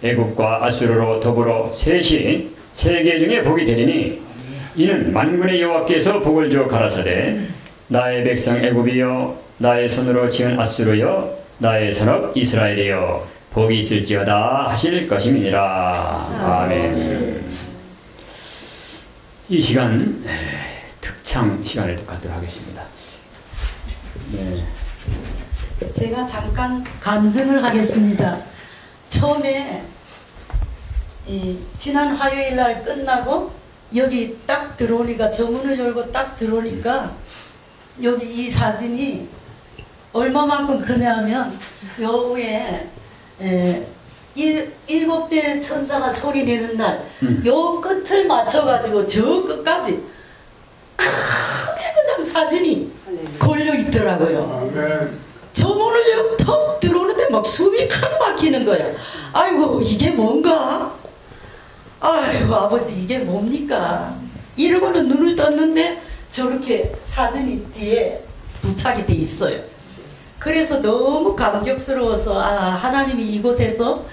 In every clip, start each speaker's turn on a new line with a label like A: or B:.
A: 애굽과 아수르로 더불어 셋이 세계 중에 복이 되리니 이는 만군의 여호와께서 복을 주어 가라사대 나의 백성 애굽이여 나의 손으로 지은 아수르여 나의 산업 이스라엘이여 복이 있을지어다 하실 것임이니라. 아멘. 이 시간 특창 시간을 갖도록 하겠습니다. 네.
B: 제가 잠깐 간증을 하겠습니다. 처음에 지난 화요일 날 끝나고 여기 딱 들어오니까 정문을 열고 딱 들어오니까 여기 이 사진이 얼마만큼 크냐면 요 위에 일곱째 천사가 소리 내는 날 요 끝을 맞춰가지고 저 끝까지 크게 그냥 사진이 걸려 있더라고요. 정문을 턱 들어오는데 막 숨이 칵 막히는 거야. 아이고 이게 뭔가? 아이고 아버지 이게 뭡니까? 이러고는 눈을 떴는데 저렇게 사진이 뒤에 부착이 돼 있어요. 그래서 너무 감격스러워서 하나님이 이곳에서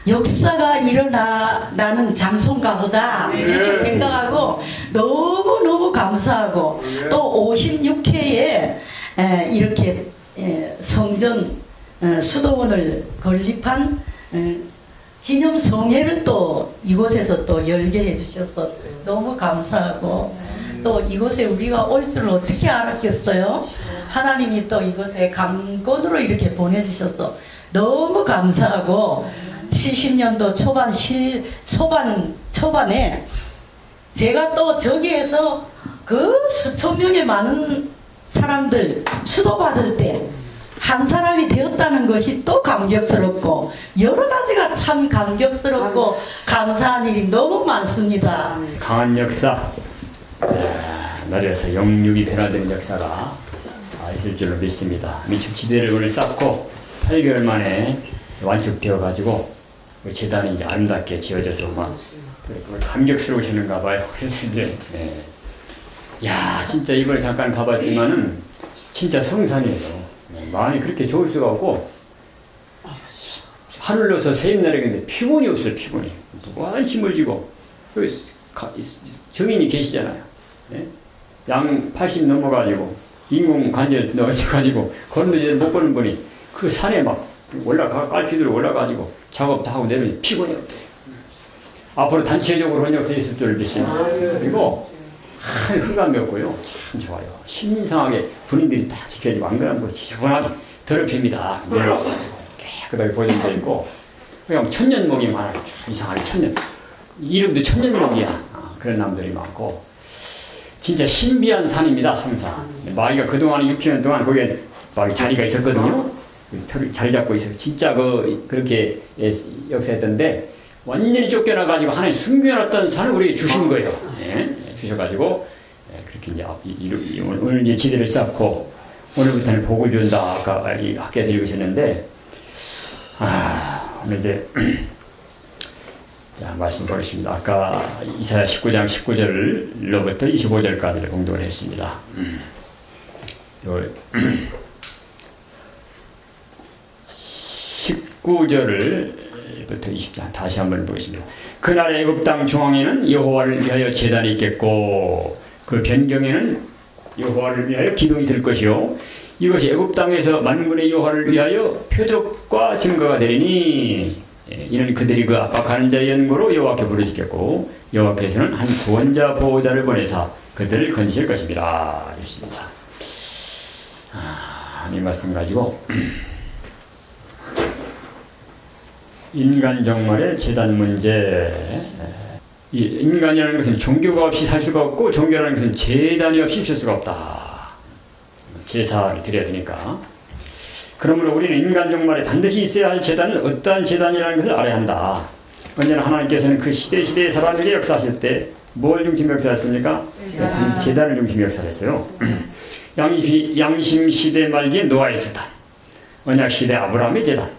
B: 역사가 일어나는 장소인가 보다 이렇게 생각하고 너무너무 감사하고 또 56회에 이렇게 성전 수도원을 건립한 기념성회를 또 이곳에서 또 열게 해주셔서 너무 감사하고 또 이곳에 우리가 올 줄을 어떻게 알았겠어요? 하나님이 또 이곳에 강권으로 이렇게 보내주셔서 너무 감사하고 70년도 초반에 제가 또 저기에서 그 수천 명의 많은 사람들 수도받을 때 한 사람이 되었다는 것이 또 감격스럽고 여러 가지가 참 감격스럽고 감사한 일이 너무 많습니다.
A: 강한 역사, 나라에서 영육이 변화되는 역사가 있을 줄로 믿습니다. 민첩지대를 오늘 쌓고 8개월 만에 완축되어 가지고 재단이 이제 아름답게 지어져서 막 감격스러우시는가 봐요. 그래서 이제 야 진짜 이걸 잠깐 가봤지만은 진짜 성산이에요. 마음이 그렇게 좋을 수가 없고 하늘로서 세임 내리는데 피곤이 없어요. 피곤이 무한 힘을 쥐고 정인이 계시잖아요. 양 80 넘어가지고 인공 관절 넣어가지고 걸음도 이제 못 걷는 분이 그 산에 막 깔피들로 올라가지고 작업 다 하고 내려오니 피곤이 없대요. 앞으로 단체적으로 헌역서 있을 줄 믿습니다. 그리고 흑암이 없고요. 참 좋아요. 신상하게 군인들이 다 지켜지고 안 그러면 지저분하게 더럽힙니다. 내려와가지고 깨끗하게 보존되어 있고 그냥 천년목이 많아요. 참 이상하게 천년. 이름도 천년목이야. 그런 남들이 많고 진짜 신비한 산입니다. 성산. 마귀가 그동안 6년 동안 거기에 마귀 자리가 있었거든요. 자리 잡고 있어요. 진짜 그렇게 역사했던데 완전히 쫓겨나가지고 하나님 숨겨놨던 산을 우리에게 주신 거예요. 주셔가지고 그렇게 이제 오늘 이제 지대를 쌓고 오늘부터는 복을 준다. 아까 이 학교에서 읽으셨는데 오늘 이제 자 말씀 보겠습니다. 아까 이사야 19장 19절로부터 25절까지를 공독을 했습니다. 19절부터 20장 다시 한번 보겠습니다. 그날 애굽 땅 중앙에는 여호와를 위하여 제단이 있겠고 그 변경에는 여호와를 위하여 기둥이 있을 것이요 이것이 애굽 땅에서 만군의 여호와를 위하여 표적과 증거가 되리니 이는 그들이 그 압박하는 자의 연고로 여호와께 부르짖겠고 여호와께서는 한 구원자 보호자를 보내사 그들을 건지실 것입니다. 이렇습니다. 이 말씀 가지고 인간 종말의 재단 문제. 이 인간이라는 것은 종교가 없이 살 수가 없고 종교라는 것은 재단이 없이 쓸 수가 없다. 제사를 드려야 되니까. 그러므로 우리는 인간 종말에 반드시 있어야 할 재단은 어떠한 재단이라는 것을 알아야 한다. 언제나 하나님께서는 그 시대의 사람에게 역사하실 때 뭘 중심 역사했습니까? 반드시 재단을 중심 역사했어요. 양심 시대 말기에 노아의 재단, 언약 시대 아브라함의 재단,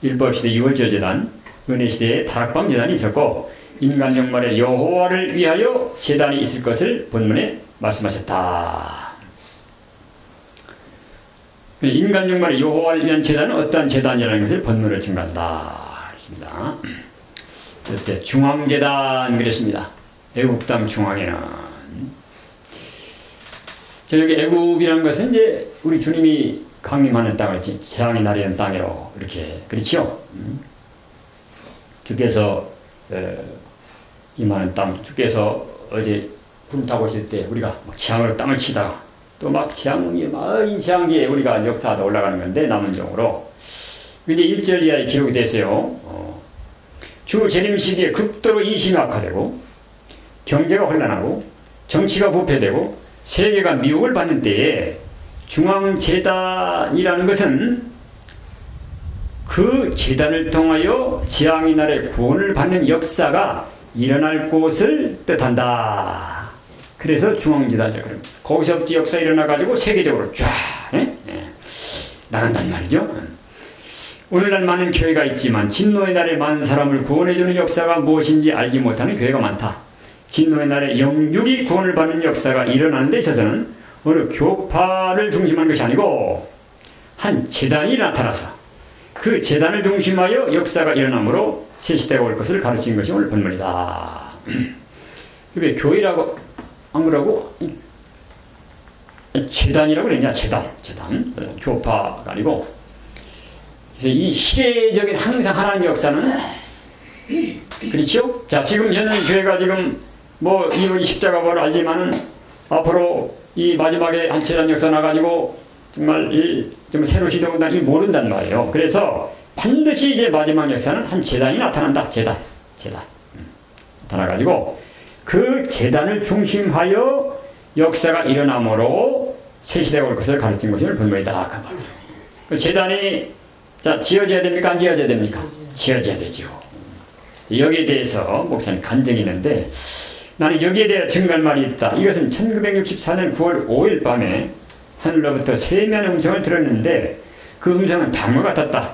A: 율법 시대 유월절 재단, 은혜 시대에 다락방 재단이 있었고 인간 종말에 여호와를 위하여 재단이 있을 것을 본문에 말씀하셨다. 인간 종말에 여호와를 위한 재단은 어떠한 재단이라는 것을 본문을 증가한다. 보겠습니다. 첫째, 중앙재단 그랬습니다. 애국 땅 중앙에는 저기 애국이라는 것은 이제 우리 주님이 강림하는 땅을 재앙이 나리는 땅이로 이렇게 그렇지요. 주께서 임하는 땅, 주께서 어제 구름 타고 오실 때 우리가 막 재앙으로 땅을 치다가 또 막 재앙이 이 재앙기에 우리가 역사하다 올라가는 건데 남은 종으로 이제 1절 이하에 기록이 됐어요. 주 재림 시기에 극도로 인심이 악화되고 경제가 혼란하고 정치가 부패되고 세계가 미혹을 받는 때에 중앙재단이라는 것은 그 재단을 통하여 재앙의 날에 구원을 받는 역사가 일어날 곳을 뜻한다. 그래서 중앙재단이라고 합니다. 거기서부터 역사 일어나가지고 세계적으로 쫙 나간단 말이죠. 오늘날 많은 교회가 있지만 진노의 날에 많은 사람을 구원해주는 역사가 무엇인지 알지 못하는 교회가 많다. 진노의 날에 영육이 구원을 받는 역사가 일어나는 데 있어서는 어느 교파를 중심한 것이 아니고 한 재단이 나타나서 그 재단을 중심하여 역사가 일어나므로 새 시대가 올 것을 가르치는 것이 오늘 본문이다. 왜 교회라고 안 그러고 재단이라고 그랬냐? 재단. 교파가 아니고. 그래서 이 시대적인 항상 하나님의 역사는 그렇죠? 자, 지금 현재 교회가 지금 뭐 이 십자가를 알지만은 앞으로 이 마지막에 한 재단 역사 나가지고 정말 좀 새로 시도한다는 이 모른단 말이에요. 그래서 반드시 이제 마지막 역사는 한 재단이 나타난다. 재단. 나타나가지고 그 재단을 중심하여 역사가 일어나므로 새 시대가 올 것을 가르친 것이 본문이다. 그 말이에요. 그 재단이 자 지어져야 됩니까? 안 지어져야 됩니까? 지어져야 되죠. 여기에 대해서 목사님 간증이 있는데 나는 여기에 대해 증거할 말이 있다. 이것은 1964년 9월 5일 밤에 하늘로부터 세미한 음성을 들었는데 그 음성은 다음과 같았다.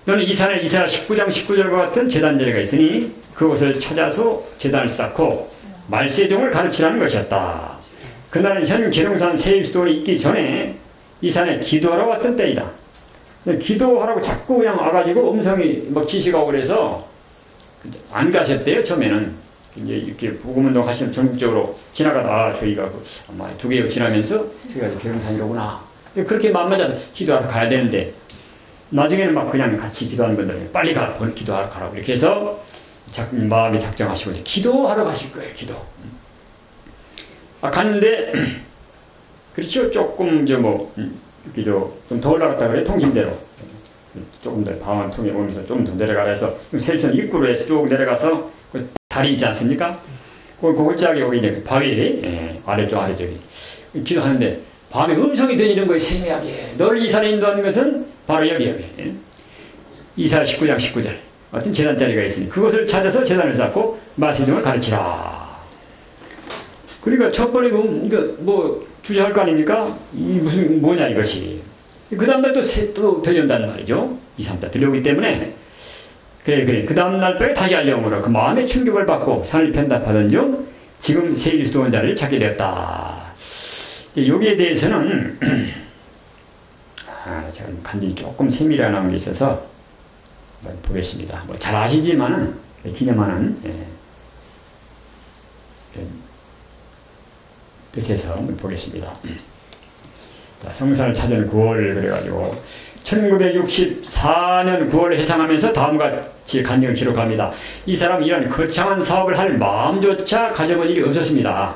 A: 너는 이 산에 이사야 19장 19절과 같은 제단 제례가 있으니 그곳을 찾아서 제단을 쌓고 말세종을 가르치라는 것이었다. 그날은 현 계룡산 세일수도원이 있기 전에 이 산에 기도하러 왔던 때이다. 기도하라고 자꾸 그냥 와가지고 음성이 막 지시가 오고 그래서 안 가셨대요. 처음에는 이제 이렇게 복음운동 하시는 전국적으로 지나가다 저희가 아마 2개월 지나면서 저희가 계룡산이로구나 그렇게 마음맞아서 기도하러 가야 되는데 나중에는 막 그냥 같이 기도하는 분들 빨리 기도하러 가라고 이렇게 해서 마음이 작정하시고 이제 기도하러 가실 거예요. 기도. 갔는데 그렇죠. 조금 이렇게 좀 더 올라갔다 그래 통신대로 조금 더 방언 통해 오면서 좀 더 내려가라 해서 세일선 입구로 해서 쭉 내려가서 그 다리 있지 않습니까? 그 골짜기 여기 이제 바위 아래쪽이 기도하는데 밤에 음성이 들리는 거예요. 세미하게. 널 이 산에 인도하는 것은 바로 여기 이사야 19장 19절 같은 제단자리가 있으니 그것을 찾아서 제단을 쌓고 말세종을 가르치라. 그러니까 첫 번째 뭐 주저할 거 아닙니까? 이 뭐냐 이것이. 그 다음날 또 들려온다는 말이죠. 2, 3다 들려오기 때문에 그래. 그 다음날 밤에 다시 알려오므로 그 마음의 충격을 받고 산을 편답하던 중 지금 세일수도원 자리를 찾게 되었다. 여기에 대해서는 제가 간증이 조금 세밀한 게 있어서 보겠습니다. 뭐 잘 아시지만은 기념하는 뜻에서 한번 보겠습니다. 자, 성산을 찾은 9월 그래가지고 1964년 9월을 해상하면서 다음과 같이 간증을 기록합니다. 이 사람은 이런 거창한 사업을 할 마음조차 가져본 일이 없었습니다.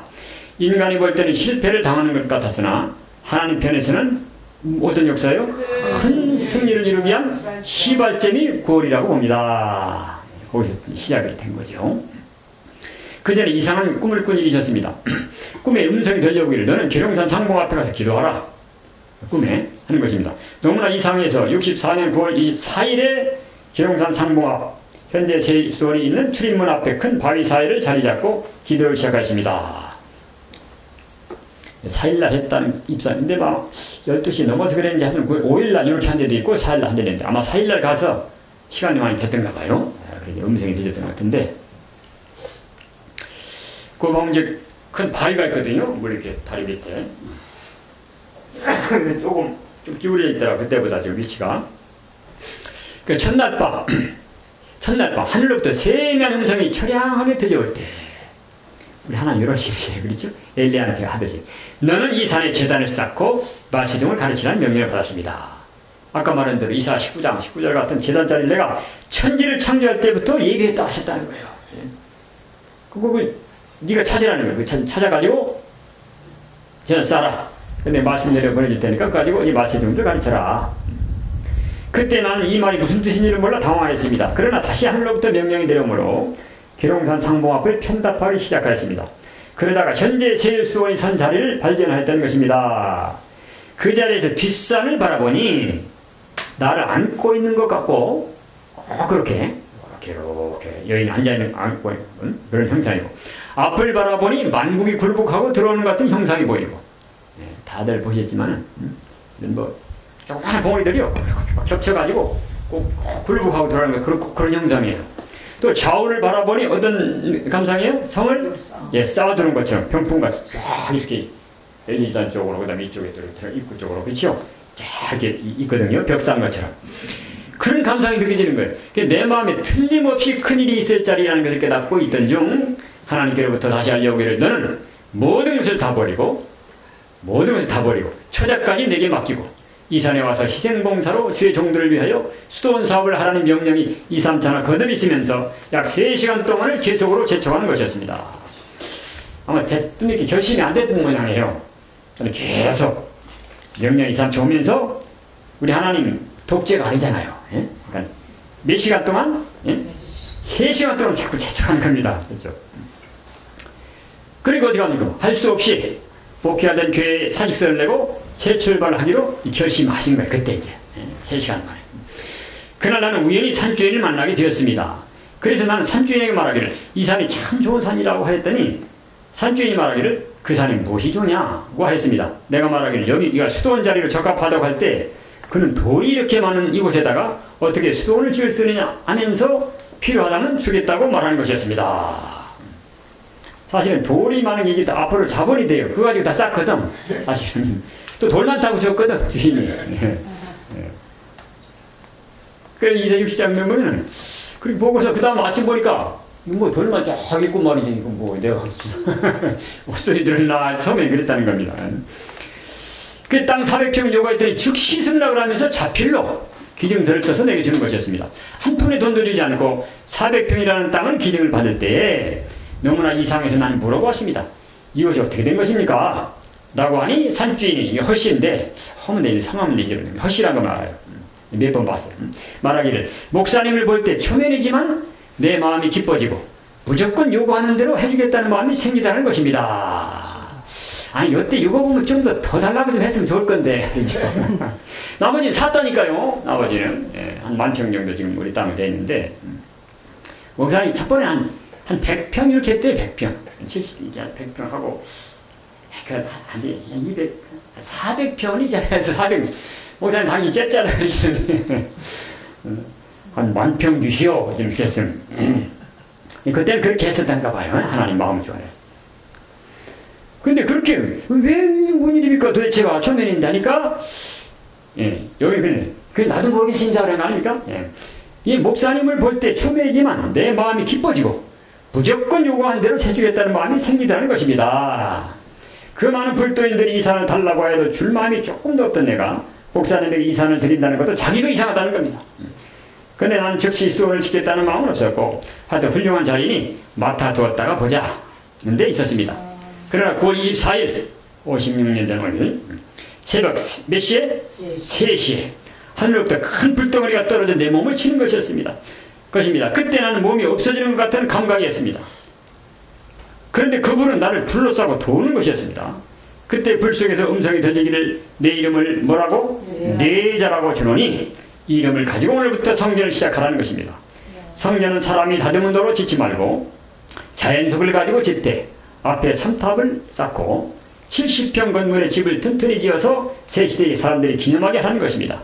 A: 인간이 볼 때는 실패를 당하는 것 같았으나 하나님 편에서는 어떤 역사요? 큰 승리를 이루기 위한 시발점이 9월이라고 봅니다. 거기서 시작이 된 거죠. 그 전에 이상한 꿈을 꾼 일이 있었습니다. 꿈에 음성이 들려오기를 너는 계룡산 상봉 앞에 가서 기도하라. 꿈에 하는 것입니다. 너무나 이상해서 64년 9월 24일에 계룡산 상봉 앞 현재 세일수도원이 있는 출입문 앞에 큰 바위 사이를 자리 잡고 기도를 시작하였습니다. 4일날 했다는 입사인데 막 12시 넘어서 그랬는지 하여튼 5일날 이렇게 한 데도 있고 4일날 한 데도 있는데 아마 4일날 가서 시간이 많이 됐던가 봐요. 그래서 음성이 들렸던 것 같은데 그 보면 이제 큰 바위가 있거든요. 물 이렇게 다리 밑에 조금 좀 기울여 있더라. 그때보다 지금 위치가 그 첫날 밤 첫날 밤 하늘로부터 세미한 음성이 처량하게 들려올 때 우리 하나님 이런 식이에요. 그렇죠? 엘리야한테 하듯이 너는 이 산에 제단을 쌓고 말세종을 가르치라는 명령을 받았습니다. 아까 말한 대로 이사 19절 같은 제단자리를 내가 천지를 창조할 때부터 예비했다 하셨다는 거예요. 그거 네가 찾으라는 거예요. 찾아가지고 제단 쌓아라. 근데 말씀 내려 보내줄 테니까 그거 가지고 이 말세종들 가르쳐라. 그때 나는 이 말이 무슨 뜻인지를 몰라 당황했습니다. 그러나 다시 하늘로부터 명령이 내려오므로 계룡산 상봉 앞을 편답하기 시작하였습니다. 그러다가 현재 제일 수원이 선 자리를 발견하였던 것입니다. 그 자리에서 뒷산을 바라보니 나를 안고 있는 것 같고 그렇게 여인이 앉아있는 안고 있는 그런 형상이고 앞을 바라보니 만국이 굴복하고 들어오는 것 같은 형상이 보이고 다들 보셨지만 뭐 조그마한 봉우리들이요 막 겹쳐가지고 꼭 굴복하고 들어오는 것 그런 형상이에요. 또 좌우를 바라보니 어떤 감상이에요? 성을 쌓아두는 것처럼 병풍같이 쫙 이렇게 엘리단 쪽으로 그 다음에 이쪽에 입구 쪽으로 그렇죠? 쫙 이렇게 있거든요. 벽 쌓은 것처럼 그런 감상이 느껴지는 거예요. 내 마음에 틀림없이 큰일이 있을 자리라는 것을 깨닫고 있던 중 하나님께로부터 다시 알려오기를 너는 모든 것을 다 버리고 처자까지 내게 맡기고 이 산에 와서 희생봉사로 주의 종들을 위하여 수도원 사업을 하라는 명령이 2, 3차나 거듭 있으면서 약 3시간 동안을 계속으로 재촉하는 것이었습니다. 아마 대뜸 이렇게 결심이 안 됐던 모양이에요. 계속 명령 2, 3차 오면서 우리 하나님 독재가 아니잖아요. 예? 그러니까 몇 시간 동안? 예? 3시간 동안 자꾸 재촉하는 겁니다. 그렇죠? 그리고 어디 갑니까? 할 수 없이 복귀하던 교회에 사직서를 내고 새 출발하기로 결심하신 거예요. 그때 이제 3시간 만에. 그날 나는 우연히 산주인을 만나게 되었습니다. 그래서 나는 산주인에게 말하기를 이 산이 참 좋은 산이라고 하였더니 산주인이 말하기를 그 산이 무엇이 좋냐고 하였습니다. 내가 말하기를 여기가 수도원 자리로 적합하다고 할 때 그는 돌이 이렇게 많은 이곳에다가 어떻게 수도원을 지을 수 있느냐 하면서 필요하다면 주겠다고 말하는 것이었습니다. 사실은 돌이 많은 게 이게 앞으로 자본이 돼요. 그거 가지고 다 쌌거든. 사실은. 또 돌 많다고 줬거든, 주인이. 그래서 이제 60장 보면은, 그리고 보고서 그 다음 아침 보니까, 뭐 돌만 쫙 있고 말이지, 이거 뭐 내가 목소리 들었나, 처음에 그랬다는 겁니다. 그 땅 400평을 요구했더니 즉시 승낙을 하면서 자필로 기증서를 써서 내게 주는 것이었습니다. 한 푼의 돈도 주지 않고 400평이라는 땅은 기증을 받을 때에 너무나 이상해서 나는 물어보았습니다. 이것이 어떻게 된 것입니까? 라고 하니 산주인이 허씨인데 허면 되지 성하면 되지 허씨란 거 말아요. 몇 번 봤어요. 말하기를 목사님을 볼 때 초면이지만 내 마음이 기뻐지고 무조건 요구하는 대로 해주겠다는 마음이 생기다는 것입니다. 아니 이때 이거 보면 좀 더 달라고 좀 했으면 좋을 건데 나머지는 샀다니까요. 나머지는 한 10,000평 정도 지금 우리 땅에 돼 있는데 목사님 첫 번에 한 100평 이렇게 했대요. 100평 70 100평 하고 한 200 400평이잖아요. 400 목사님 당연히 쨌잖아 그러시더니 한 10,000평 주시오 이렇게 했으면 그때는 그렇게 했었단가 봐요. 하나님 마음을 좋아해서. 근데 그렇게 왜 문일입니까 도대체가 초면인다니까 여기 그래 나도 모르겠습니다 그런 거 아닙니까? 이 목사님을 볼 때 초면이지만 내 마음이 기뻐지고 무조건 요구한 대로 해주겠다는 마음이 생기다는 것입니다. 그 많은 불도인들이 이 산을 달라고 해도 줄 마음이 조금도 없던 내가 목사님에게 이 산을 드린다는 것도 자기도 이상하다는 겁니다. 근데 나는 즉시 수도원을 짓겠다는 마음은 없었고 하여튼 훌륭한 자리니 맡아두었다가 보자 데 있었습니다. 그러나 9월 24일 56년 전 오늘 새벽 몇 시에? 3시에 하늘로부터 큰 불덩어리가 떨어져 내 몸을 치는 것이었습니다. 그때 나는 몸이 없어지는 것 같은 감각이었습니다. 그런데 그 불은 나를 둘러싸고 도는 것이었습니다. 그때 불 속에서 음성이 들리기를 내 이름을 뭐라고? 내자라고 주노니 이 이름을 가지고 오늘부터 성전을 시작하라는 것입니다. 성전은 사람이 다듬은 도로 짓지 말고 자연석을 가지고 짓되 앞에 3탑을 쌓고 70평 건물의 집을 튼튼히 지어서 새 시대의 사람들이 기념하게 하는 것입니다.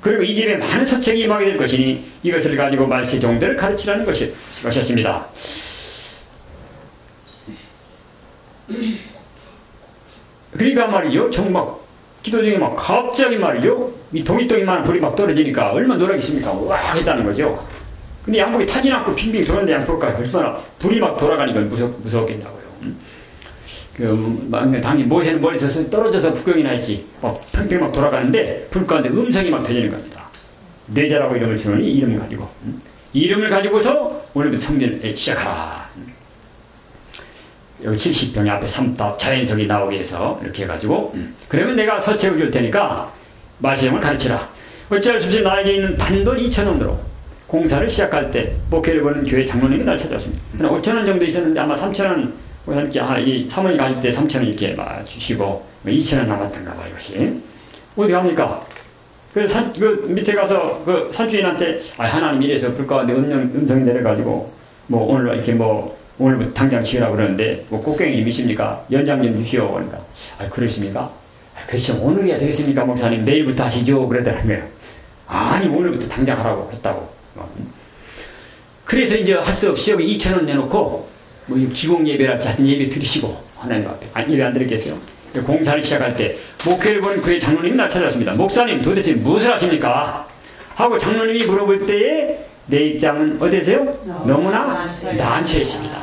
A: 그리고 이 집에 많은 소책이 임하게 될 것이니 이것을 가지고 말세 종들을 가르치라는 것이었습니다. 그러니까 말이죠. 정말 기도 중에 막 갑자기 말이죠. 이 동이동이만한 불이 막 떨어지니까 얼마나 놀라겠습니까? 와 했다는 거죠. 근데 양복이 타진 않고 빙빙 도는데 양복까지 얼마나 불이 막 돌아가니까 무서웠겠냐고요. 당연히 모세는 멀리서 떨어져서 구경이나 했지. 막 팽팽 막 돌아가는데 불 가운데 음성이 막 들리는 겁니다. 내자라고 이름을 주노니 이름을 가지고. 이름을 가지고서 오늘부터 성전을 시작하라. 여기 70평 앞에 삼탑 자연석이 나오게 해서 이렇게 해가지고 그러면 내가 서책을 줄 테니까 말씀을 가르치라. 어찌할 수 없이 나에게 있는 단돈 2,000원으로 공사를 시작할 때 목회를 보는 교회 장로님이 날 찾아왔습니다. 5,000원 정도 있었는데 아마 3,000원 이 사모님 가실 때 3,000원 이렇게 주시고 2,000원 남았던가 봐요. 이것이 어디 갑니까? 그래서 그 밑에 가서 그 산주인한테 하나님 이래서 불 가운데 음성이 내려가지고 뭐 오늘 이렇게 뭐 오늘부터 당장 지으라고 그러는데 뭐 꽃갱이님이십니까? 연장 좀 주시오. 그러니까 그러십니까? 글쎄 오늘이야 되겠습니까 목사님? 내일부터 하시죠. 그러더라는 거예요. 아니 오늘부터 당장 하라고 했다고. 그래서 이제 할 수 없이 여기 2,000원 내놓고 뭐 기공 예배랄지 하여튼 예배 드리시고 하나님 앞에 예배 안 드리겠어요? 공사를 시작할 때 목회를 보는 그의 장로님이 날 찾아왔습니다. 목사님 도대체 무엇을 하십니까? 하고 장로님이 물어볼 때에 내 입장은 어때세요? 너무나 난처해 있습니다.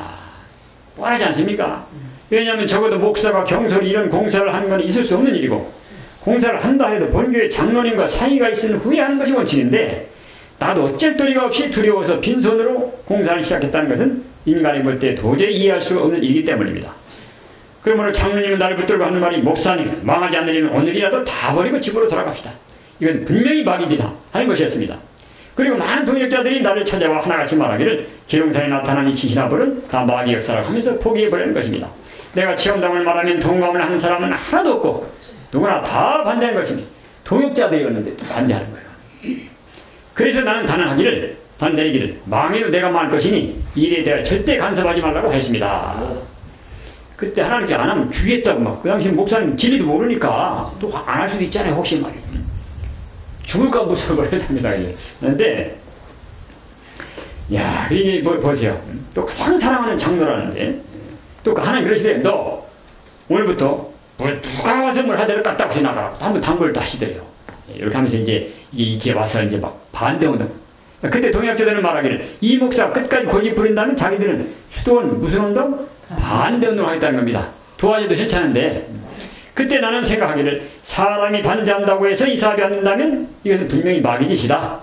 A: 뻔하지 않습니까? 왜냐하면 적어도 목사가 경솔히 이런 공사를 하는 건 있을 수 없는 일이고 공사를 한다 해도 본교회 장로님과 상의가 있은 후에 하는 것이 원칙인데 나도 어쩔 도리가 없이 두려워서 빈손으로 공사를 시작했다는 것은 인간이 볼 때 도저히 이해할 수가 없는 일이기 때문입니다. 그러므로 장로님은 나를 붙들고 하는 말이 목사님 망하지 않으려면 오늘이라도 다 버리고 집으로 돌아갑시다. 이건 분명히 말입니다. 하는 것이었습니다. 그리고 많은 동역자들이 나를 찾아와 하나같이 말하기를 계룡산에 나타난 이 지시나불은 다 마귀 역사라고 하면서 포기해버리는 것입니다. 내가 체험담을 말하면 동감을 하는 사람은 하나도 없고 누구나 다 반대하는 것입니다. 동역자들이었는데 또 반대하는 거예요. 그래서 나는 단내기를 망해도 내가 망할 것이니 일에 대해 절대 간섭하지 말라고 했습니다. 그때 하나님께 안 하면 죽겠다고 막 그 당시 목사님 진리도 모르니까 또 안 할 수도 있잖아요. 혹시 말이에요. 죽을까 무서워버렸답니다. 그런데 야 이게 뭐 보세요. 또 가장 사랑하는 장로라는데 또 하나님 그러시대요. 너 오늘부터 누가 와서 뭘 하더라도 깎다고 지나가라고 한번 당부를 하시더래요. 이렇게 하면서 이제 이게 와서 이제 막 반대운동. 그때 동역자들은 말하기를 이 목사가 끝까지 고집 부린다면 자기들은 수도원 무슨 운동? 반대운동을 하겠다는 겁니다. 도와줘도 괜찮은데 그때 나는 생각하기를 사람이 반대한다고 해서 이 사업이 안 된다면 이것은 분명히 마귀 짓이다.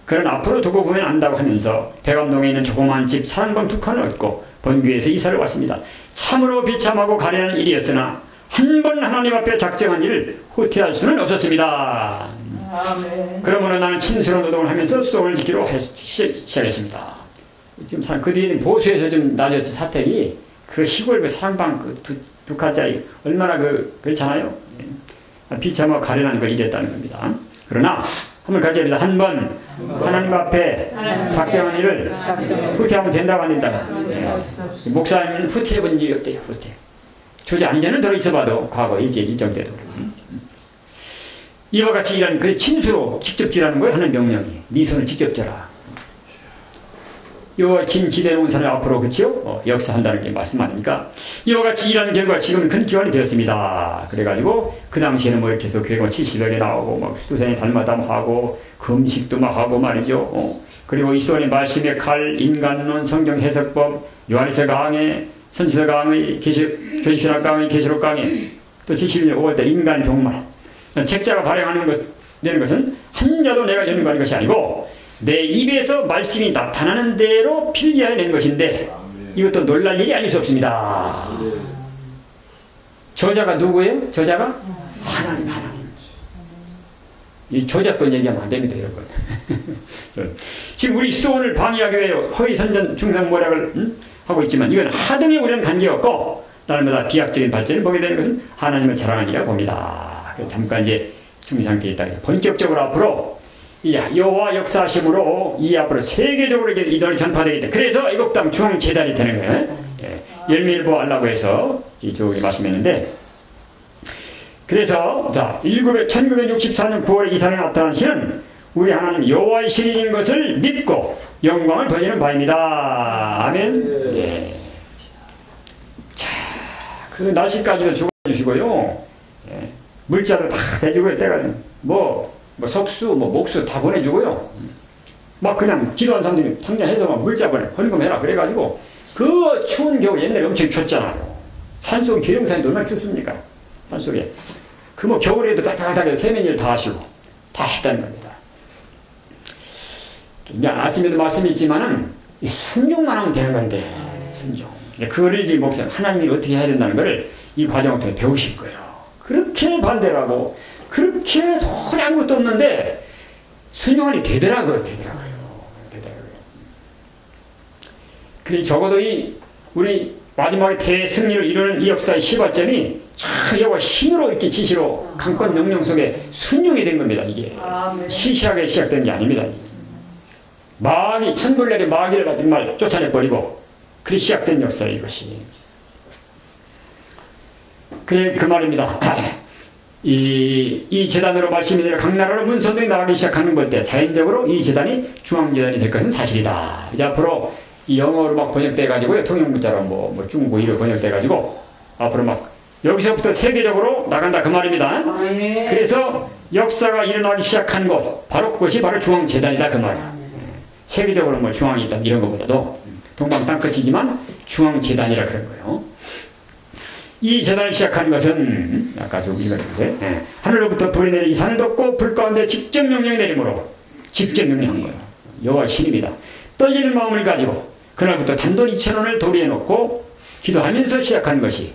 A: 그러나 앞으로 두고 보면 안다고 하면서 백암동에 있는 조그마한 집 사랑방 2칸을 얻고 본교에서 이사를 왔습니다. 참으로 비참하고 가련한 일이었으나 한 번 하나님 앞에 작정한 일을 후퇴할 수는 없었습니다. 아멘. 그러므로 나는 친수로 노동을 하면서 수도원을 짓기로 시작했습니다. 지금 그 뒤에는 보수에서 좀 낮았지 사택이 그 시골 그 사랑방 그 두 칸짜리 얼마나 그렇잖아요. 비참하고 가련한 걸 일했다는 겁니다. 그러나 한번 같이 합니다. 한 번 하나님 앞에 작정한 일을 후퇴하면 된다고 안 된다고. 목사님은 후퇴해본 적이 없대요. 후퇴. 주저앉아는 들어있어봐도 과거 일정 때도 이와 같이 일하는 그 친수로 직접 지라는 거예요. 하는 명령이. 네 손을 직접 져라. 요 진지대 놓은 사람이 앞으로 그치요? 역사한다는 게 말씀 아닙니까? 이와 같이 일하는 결과 지금은 큰 기관이 되었습니다. 그래가지고 그 당시에는 뭐 이렇게 해서 교회가 70여 개 나오고 막 수도생이 달마담하고 금식도 막 하고 말이죠. 그리고 이 수도원의 말씀의 칼, 인간론, 성경 해석법, 요한에서 강해, 선지서 강의, 조직신학 강의, 계시록 강의, 또 71년 5월달 인간 종말. 책자가 발행하는 되는 것은 한자도 내가 연구하는 것이 아니고 내 입에서 말씀이 나타나는 대로 필기하여 낸 것인데 이것도 놀랄 일이 아닐 수 없습니다. 저자가 누구예요? 저자가? 하나님. 이 저작권 얘기하면 안 됩니다. 이런 건. 지금 우리 수도원을 방해하기 위해 허위선전 중상모략을 하고 있지만 이건 하등에 우리는 관계없고 날마다 비약적인 발전을 보게 되는 것은 하나님을 자랑하니라 봅니다. 잠깐 이제 준비 상태에 있다. 본격적으로 앞으로 여호와 역사하심으로 이 앞으로 세계적으로 이들을 전파되겠다. 그래서 애국당 중앙재단이 되는 거예요. 열매일보 하려고 해서 이쪽에 말씀했는데 그래서 자 1964년 9월 이산에 나타난 신은 우리 하나님 여호와의 신인 것을 믿고 영광을 돌리는 바입니다. 아멘. 예. 자, 그 날씨까지도 죽어주시고요. 예. 물자도 다 대주고요. 때가 뭐 석수, 목수 다 보내주고요. 막 그냥 기도한 사람들이 상냥해서 막 물잡아내 헌금해라 그래가지고 그 추운 겨울 옛날에 엄청 춥잖아요. 산속 계룡산이 얼마나 춥습니까? 산속에 그 뭐 겨울에도 따뜻하게 세면일 다 하시고 다 했다는 겁니다. 이제 아침에도 말씀했지만은 순종만 하면 되는 건데 순종. 그거를 이제 목사님 하나님이 어떻게 해야 된다는 것을 이 과정을 통해 배우실 거예요. 그렇게 반대를 하고 그렇게 도저히 아무것도 없는데 순종이 되더라고요. 그래 적어도 우리 마지막에 대승리를 이루는 이 역사의 시발점이 참 여호와 힘으로 이렇게 지시로 강권 명령 속에 순종이 된 겁니다. 이게 시시하게 시작된 게 아닙니다. 마귀 천불내리 마귀를 정말 쫓아내버리고 그리 시작된 역사예요. 이것이. 그래 그 말입니다. 이 재단으로 말씀이 되려 각 나라로 문선동이 나가기 시작하는 걸 때 자연적으로 이 재단이 중앙재단이 될 것은 사실이다. 이제 앞으로 이 영어로 막 번역돼 가지고요. 통역문자로 뭐 중국어 이로 번역돼 가지고 앞으로 막 여기서부터 세계적으로 나간다 그 말입니다. 그래서 역사가 일어나기 시작한 곳 바로 그것이 바로 중앙재단이다 그 말이야. 세계적으로 뭐 중앙이 있다 이런 것보다도 동방 땅끝이지만 중앙재단이라 그런 거예요. 이 재단을 시작한 것은 아까 좀 읽었는데 하늘로부터 불이 내리 이 산을 덮고 불 가운데 직접 명령이 내림으로 직접 명령한 거예요. 여호와의 신입니다. 떨리는 마음을 가지고 그날부터 단돈 2,000원을 도리에 놓고 기도하면서 시작한 것이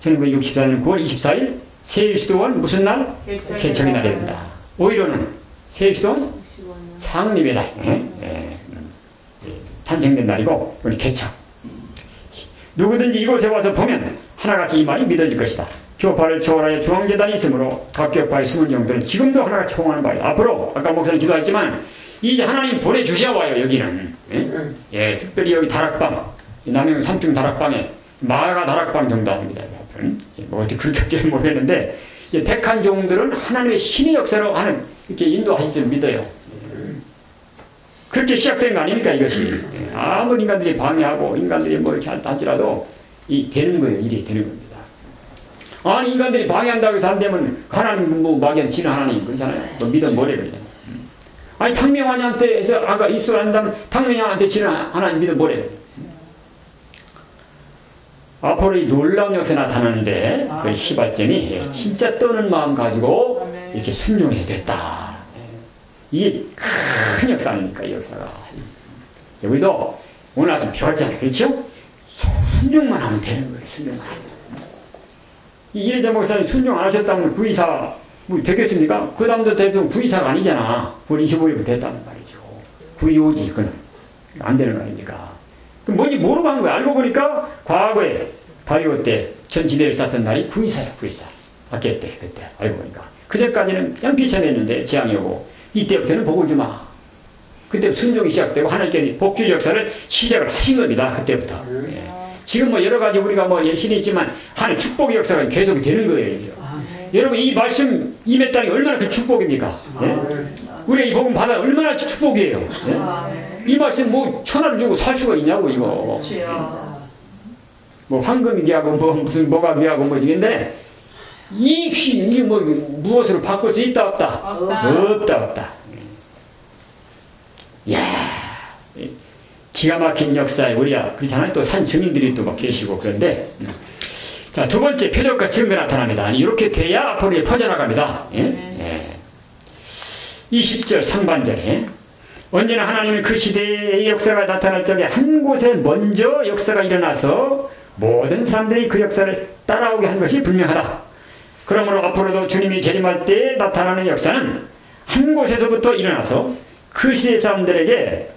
A: 1964년 9월 24일 세일수도원 무슨 날? 개척의 날이 된다. 오히려는 세일수도원 창립의 날 탄생된 날이고 우리 개척. 누구든지 이곳에 와서 보면 하나같이 이 말이 믿어질 것이다. 교파를 초월하여 중앙재단이 있으므로 각 교파의 숨은 영들은 지금도 하나같이 호응하는 바이다. 앞으로 아까 목사님 기도했지만 이제 하나님 보내주셔야 와요. 여기는 특별히 여기 다락방 남영 3층 다락방에 마가 다락방 정도 아닙니다. 뭐 어떻게 그렇게 할지 모르겠는데 택한 종들은 하나님의 신의 역사로 하는 이렇게 인도하실 줄 믿어요. 그렇게 시작된 거 아닙니까 이것이. 아무리 인간들이 방해하고 인간들이 뭐 이렇게 하지라도 되는 거예요. 일이 되는 겁니다. 아니 인간들이 방해한다고 해서 안 되면 하나님 뭐 막연 지는 하나님 그렇잖아요. 너 믿어 뭐래 그러잖아요. 아니 탕명하냐한테 해서 아까 이수를 한다면 탕명하한테 지는 하나님 믿어 뭐래. 앞으로 이 놀라운 역사 나타나는데 그 시발점이 진짜 떠는 마음 가지고 이렇게 순종해서 됐다. 이게 큰 역사 아닙니까 이 역사가. 우리도 오늘 아침 배웠잖아요. 그렇죠? 순종만 하면 되는 거예요. 순종만 하면. 이래자 목사님 순종 안 하셨다면 구의사 뭐 됐겠습니까? 그 다음부터 대통령 구의사가 아니잖아. 9월 25일부터 했다는 말이죠. 구의오지 그건 안 되는 거 아닙니까? 그럼 뭔지 모르고 한 거야. 알고 보니까 과거에 다리오 때 전지대를 쌓던 날이 구의사야. 구의사. 학계 때 그때 알고 보니까. 그때까지는 그냥 비천했는데 재앙이 오고 이때부터는 복을 주마. 그때 순종이 시작되고 하나님께서 복주의 역사를 시작을 하신 겁니다. 그때부터. 지금 뭐 여러 가지 우리가 뭐 열심히 했지만 하나님 축복의 역사가 계속 되는 거예요. 여러분 이 말씀 임했다는 게 얼마나 큰 축복입니까? 우리가 이 복음 받아 얼마나 축복이에요. 이 말씀 뭐 천하를 주고 살 수가 있냐고 이거. 뭐 황금이 귀하고 뭐 무슨 뭐가 귀하고 뭐 이런데 이게 뭐 무엇으로 바꿀 수 있다 없다? 없다. 이야 기가 막힌 역사에 우리야 그렇잖아요. 또 산 증인들이 또 막 계시고 그런데 자, 두 번째 표적과 증거 나타납니다. 이렇게 돼야 앞으로 퍼져나갑니다. 20절 상반절에 언제나 하나님은 그 시대의 역사가 나타날 적에 한 곳에 먼저 역사가 일어나서 모든 사람들이 그 역사를 따라오게 한 것이 분명하다. 그러므로 앞으로도 주님이 재림할 때 나타나는 역사는 한 곳에서부터 일어나서 그 시대 사람들에게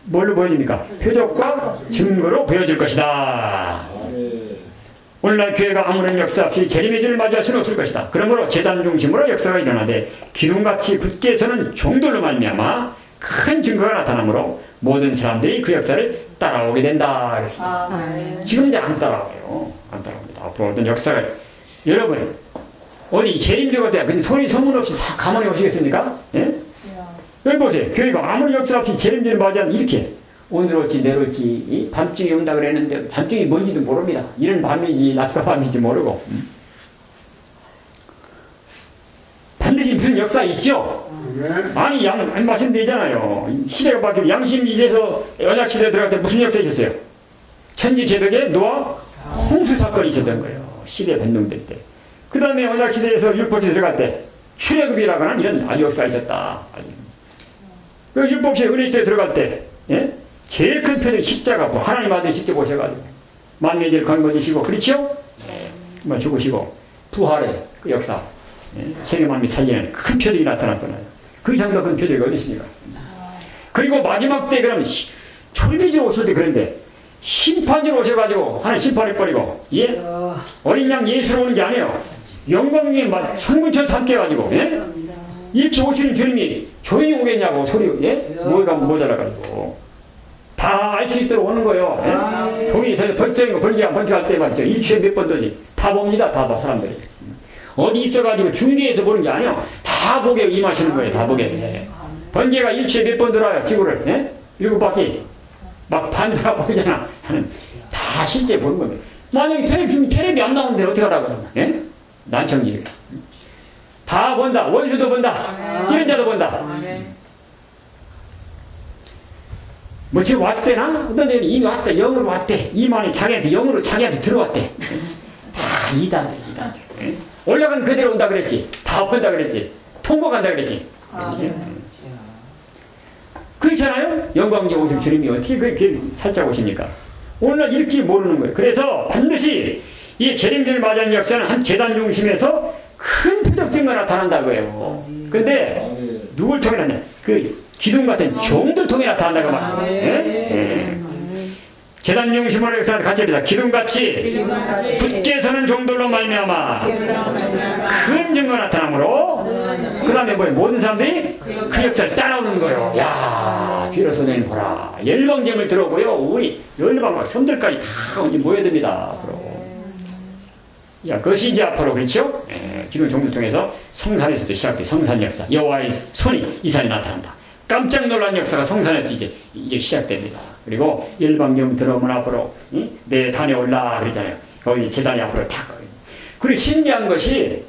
A: 뭘로 보여줍니까? 표적과 증거로 보여줄 것이다. 오늘날 교회가 아무런 역사 없이 재림의 주를 맞이할 수는 없을 것이다. 그러므로 재단 중심으로 역사가 일어나되 기둥같이 굳게 서는 종들로 말미암아 큰 증거가 나타나므로 모든 사람들이 그 역사를 따라오게 된다. 지금 이제 안 따라와요. 안 따라옵니다. 앞으로 어떤 역사가 여러분 어디 재림주가 돼야 근데 소문 없이 가만히 오시겠습니까? 예? 여기 보세요. 교회가 아무런 역사 없이 재림주를 맞이하면 이렇게 오늘 올지 내일 올지 밤중에 온다 그랬는데 밤중이 뭔지도 모릅니다. 이런 밤인지 낮과 밤인지 모르고 반드시 무슨 역사 있죠? 아니, 말씀드리잖아요. 시대가 바뀌고 양심지대에서 언약시대에 들어갈 때 무슨 역사 있었어요? 천지개벽에 노아 홍수 사건이 있었던 거예요. 시대 변동될 때. 그 다음에 언약시대에서 율법시대 들어갈 때 출애굽이라고 하는 이런 역사가 있었다. 그 율법시대 은혜시대에 들어갈 때 제일 큰 표적이 십자가고 하나님 아들이 직접 오셔가지고 만민의 죄를 거머쥐시고 그렇죠? 죽으시고 부활의 그 역사 세계 만민 살리는 큰 표적이 나타났잖아요. 그 이상도 큰 표적이 어디 있습니까? 그리고 마지막 때 그러면 초림이주로 오실 때 그런데 심판주로 오셔가지고 하나님 심판해버리고 어린 양 예수로 오는 게 아니에요. 영광에 천군천 삼켜 해가지고 이렇게 오시는 주님이 조용히 오겠냐고 소리 뭐가 모자라가지고 다 알 수 있도록 오는 거예요. 동의에서 벌적이고 벌기할 때 말이죠. 일주일에 몇 번 도지 다 봅니다. 다 사람들이 어디 있어가지고 중계에서 보는 게 아니에요. 다 보게 임하시는 거예요. 다 보게. 번개가 일주일에 몇 번 돌아요. 지구를 7바퀴 막 반대로 보잖아. 다 실제 보는 겁니다. 만약에 텔레비 안 나오는데 어떻게 하라고 그러나? 난청지. 다 본다. 원수도 본다. 찌른 자도 본다. 뭐 지금 왔대나? 어떤 데는 이미 왔대. 영으로 왔대. 이만이 영으로 자기한테 들어왔대. 다 이단들. 올라간 그대로 온다 그랬지. 다 본다 그랬지. 통곡한다 그랬지. 그렇잖아요? 영광에 오신 주님이 어떻게 그렇게 살짝 오십니까? 오늘날 이렇게 모르는 거예요. 그래서 반드시 이 재림주를 맞이하는 역사는 한 재단 중심에서 큰 표적 증거가 나타난다고요. 근데 누굴 통해 나냐? 그 기둥 같은 종들 통해 나타난다고 말이에요. 재단 중심으로 역사는 가짜입니다. 기둥같이 굳게 서는 종들로 말미암아 큰 증거가 나타나므로 그 다음에 모든 사람들이 그 역사를 따라오는 거예요. 야, 비로소 내는 보라. 열방gem을 들어오고요. 우리 열방 섬들까지 다 모여듭니다. 앞으로. 야, 그것이 이제 앞으로 그렇죠? 기둥 종들 통해서 성산에서도 시작돼. 성산 역사. 여호와의 손이 이 산에 나타난다. 깜짝 놀란 역사가 성산에서 이제 시작됩니다. 그리고 열방경 들어오면 앞으로 내 단에 올라 그랬잖아요. 거기 재단이 앞으로 탁. 그리고 신기한 것이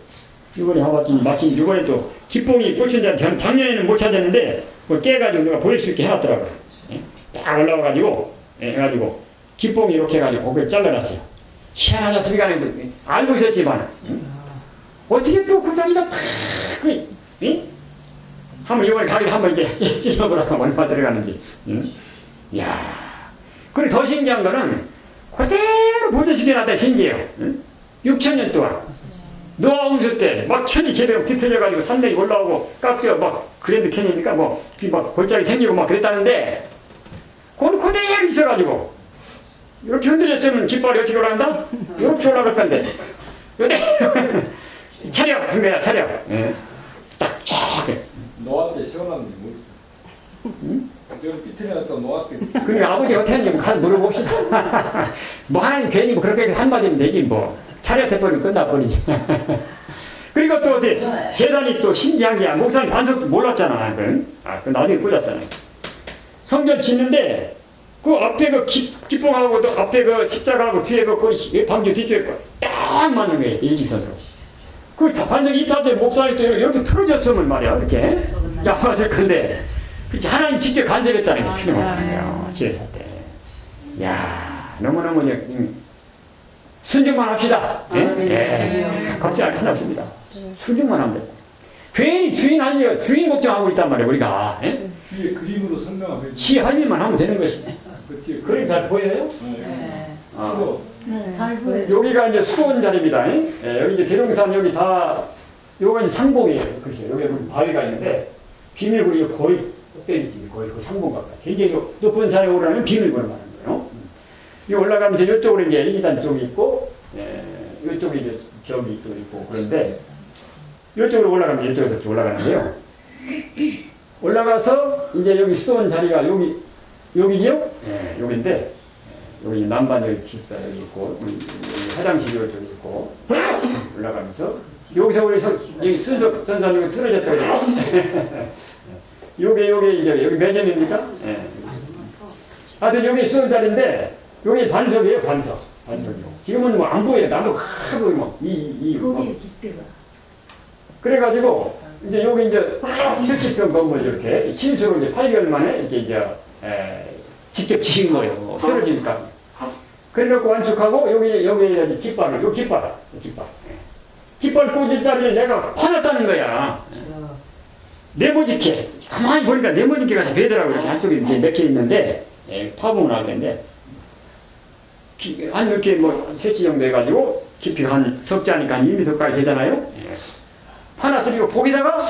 A: 이번에 해봤더니 마침 이번에 또 기뽕이 꽂힌 자리 작년에는 못 찾았는데 뭐 깨가지고 누가 보일 수 있게 해놨더라고요. 딱 올라와가지고 해가지고 기뽕이 이렇게 해가지고 거기를 잘라놨어요. 희한하지 않습니까? 알고 있었지만 어떻게 또 그 자리가 탁 한번 이번에 가게 한번 이렇게 찔러보라고 얼마 들어가는지. 이야. 그리고 더 신기한 거는 그대로 보존시켜놨다 신기해요. 6,000년 동안. 노아 홍수 때 막 천지 개벽 뒤틀려가지고 산맥이 올라오고 깍지가 막 그랜드 캐니니까 막 골짜기 생기고 막 그랬다는데 그건 그대로 있어가지고 이렇게 흔들렸으면 깃발이 어떻게 올라간다? 이렇게 올라갈 건데 요대 차려! 한 거야 차려. 딱 쫙.
C: 노아 때 시원한지 모르겠어. 저걸 삐뚤어놨다 노아 때.
A: 그러니까 아버지가 어떻게 했는지 가서 물어봅시다. 뭐 하나님 괜히 뭐 그렇게 한마디면 되지 뭐. 차렷해버리면 끝나버리지. 그리고 또 어제 재단이 또 신기한 게 목사님 반석 몰랐잖아. 그 나중에 꽂았잖아요. 성전 짓는데 그 앞에 그 기뽕하고 또 앞에 그 십자가하고 뒤에 그 방주 뒤쪽에 딱 맞는 거예요. 일직선으로. 그 반석이 이따제 목사님 또 이렇게 틀어졌으면 말이야. 이렇게 약화질 건데 하나님 직접 간섭했다는 게 필요 못하는 거예요. 제사 때. 야 너무너무 순종만 합시다. 걱정할 게 하나 없습니다. 순종만 하면 돼요. 괜히 주인 걱정하고 있단 말이에요. 우리가.
C: 뒤에 그림으로 설명하면
A: 지 할 일만 하면 되는 것이죠. 그림 잘 보여요?
B: 네, 잘 보여요.
A: 여기가 이제 수원 자리입니다. 여기 이제 계룡산 여기 다 요가 이제 상봉이에요. 그렇죠. 여기 바위가 있는데 비밀굴이 거의 꼭대기지 거의 상봉 가까이. 굉장히 높은 산에 오르면 비밀굴을 말하는 거예요. 이 올라가면서 이쪽으로 이제 1기단 쪽이 있고, 이쪽에 이제 벽이 또 있고, 그런데, 이쪽으로 올라가면 이쪽으로 이렇게 올라가는데요. 올라가서, 이제 여기 수도원 자리가 여기죠? 여기인데, 여기 남반 여기 기숙사 여기 있고, 여기 화장실 이쪽에 있고, 올라가면서, 여기서 우리 여기 순서 전사님이 쓰러졌다고 그래요. 요게 이제, 여기 몇 점입니까? 하여튼 여기 수도원 자리인데, 여기 반석이에요, 반석이요. 지금은 뭐 안 보여요. 나무 하고 뭐, 거기에 깃대가. 그래가지고, 이제 여기 이제 70평 건물 이렇게 침수로 이제 8개월 만에 이렇게 이제 직접 지은 거예요. 쓰러지니까. 그래갖고 완축하고 여기 깃발을 요 깃발. 깃발 꽂을 자리를 내가 파놨다는 거야. 네모지게 가만히 보니까 네모지게 같이 되더라고요. 이렇게 한쪽에 이제 몇 개 있는데 파봉을 할 텐데 한 이렇게 뭐 세치 정도 해가지고 깊이 한 석자니까 한 1m까지 되잖아요. 파놨으 이거 복에다가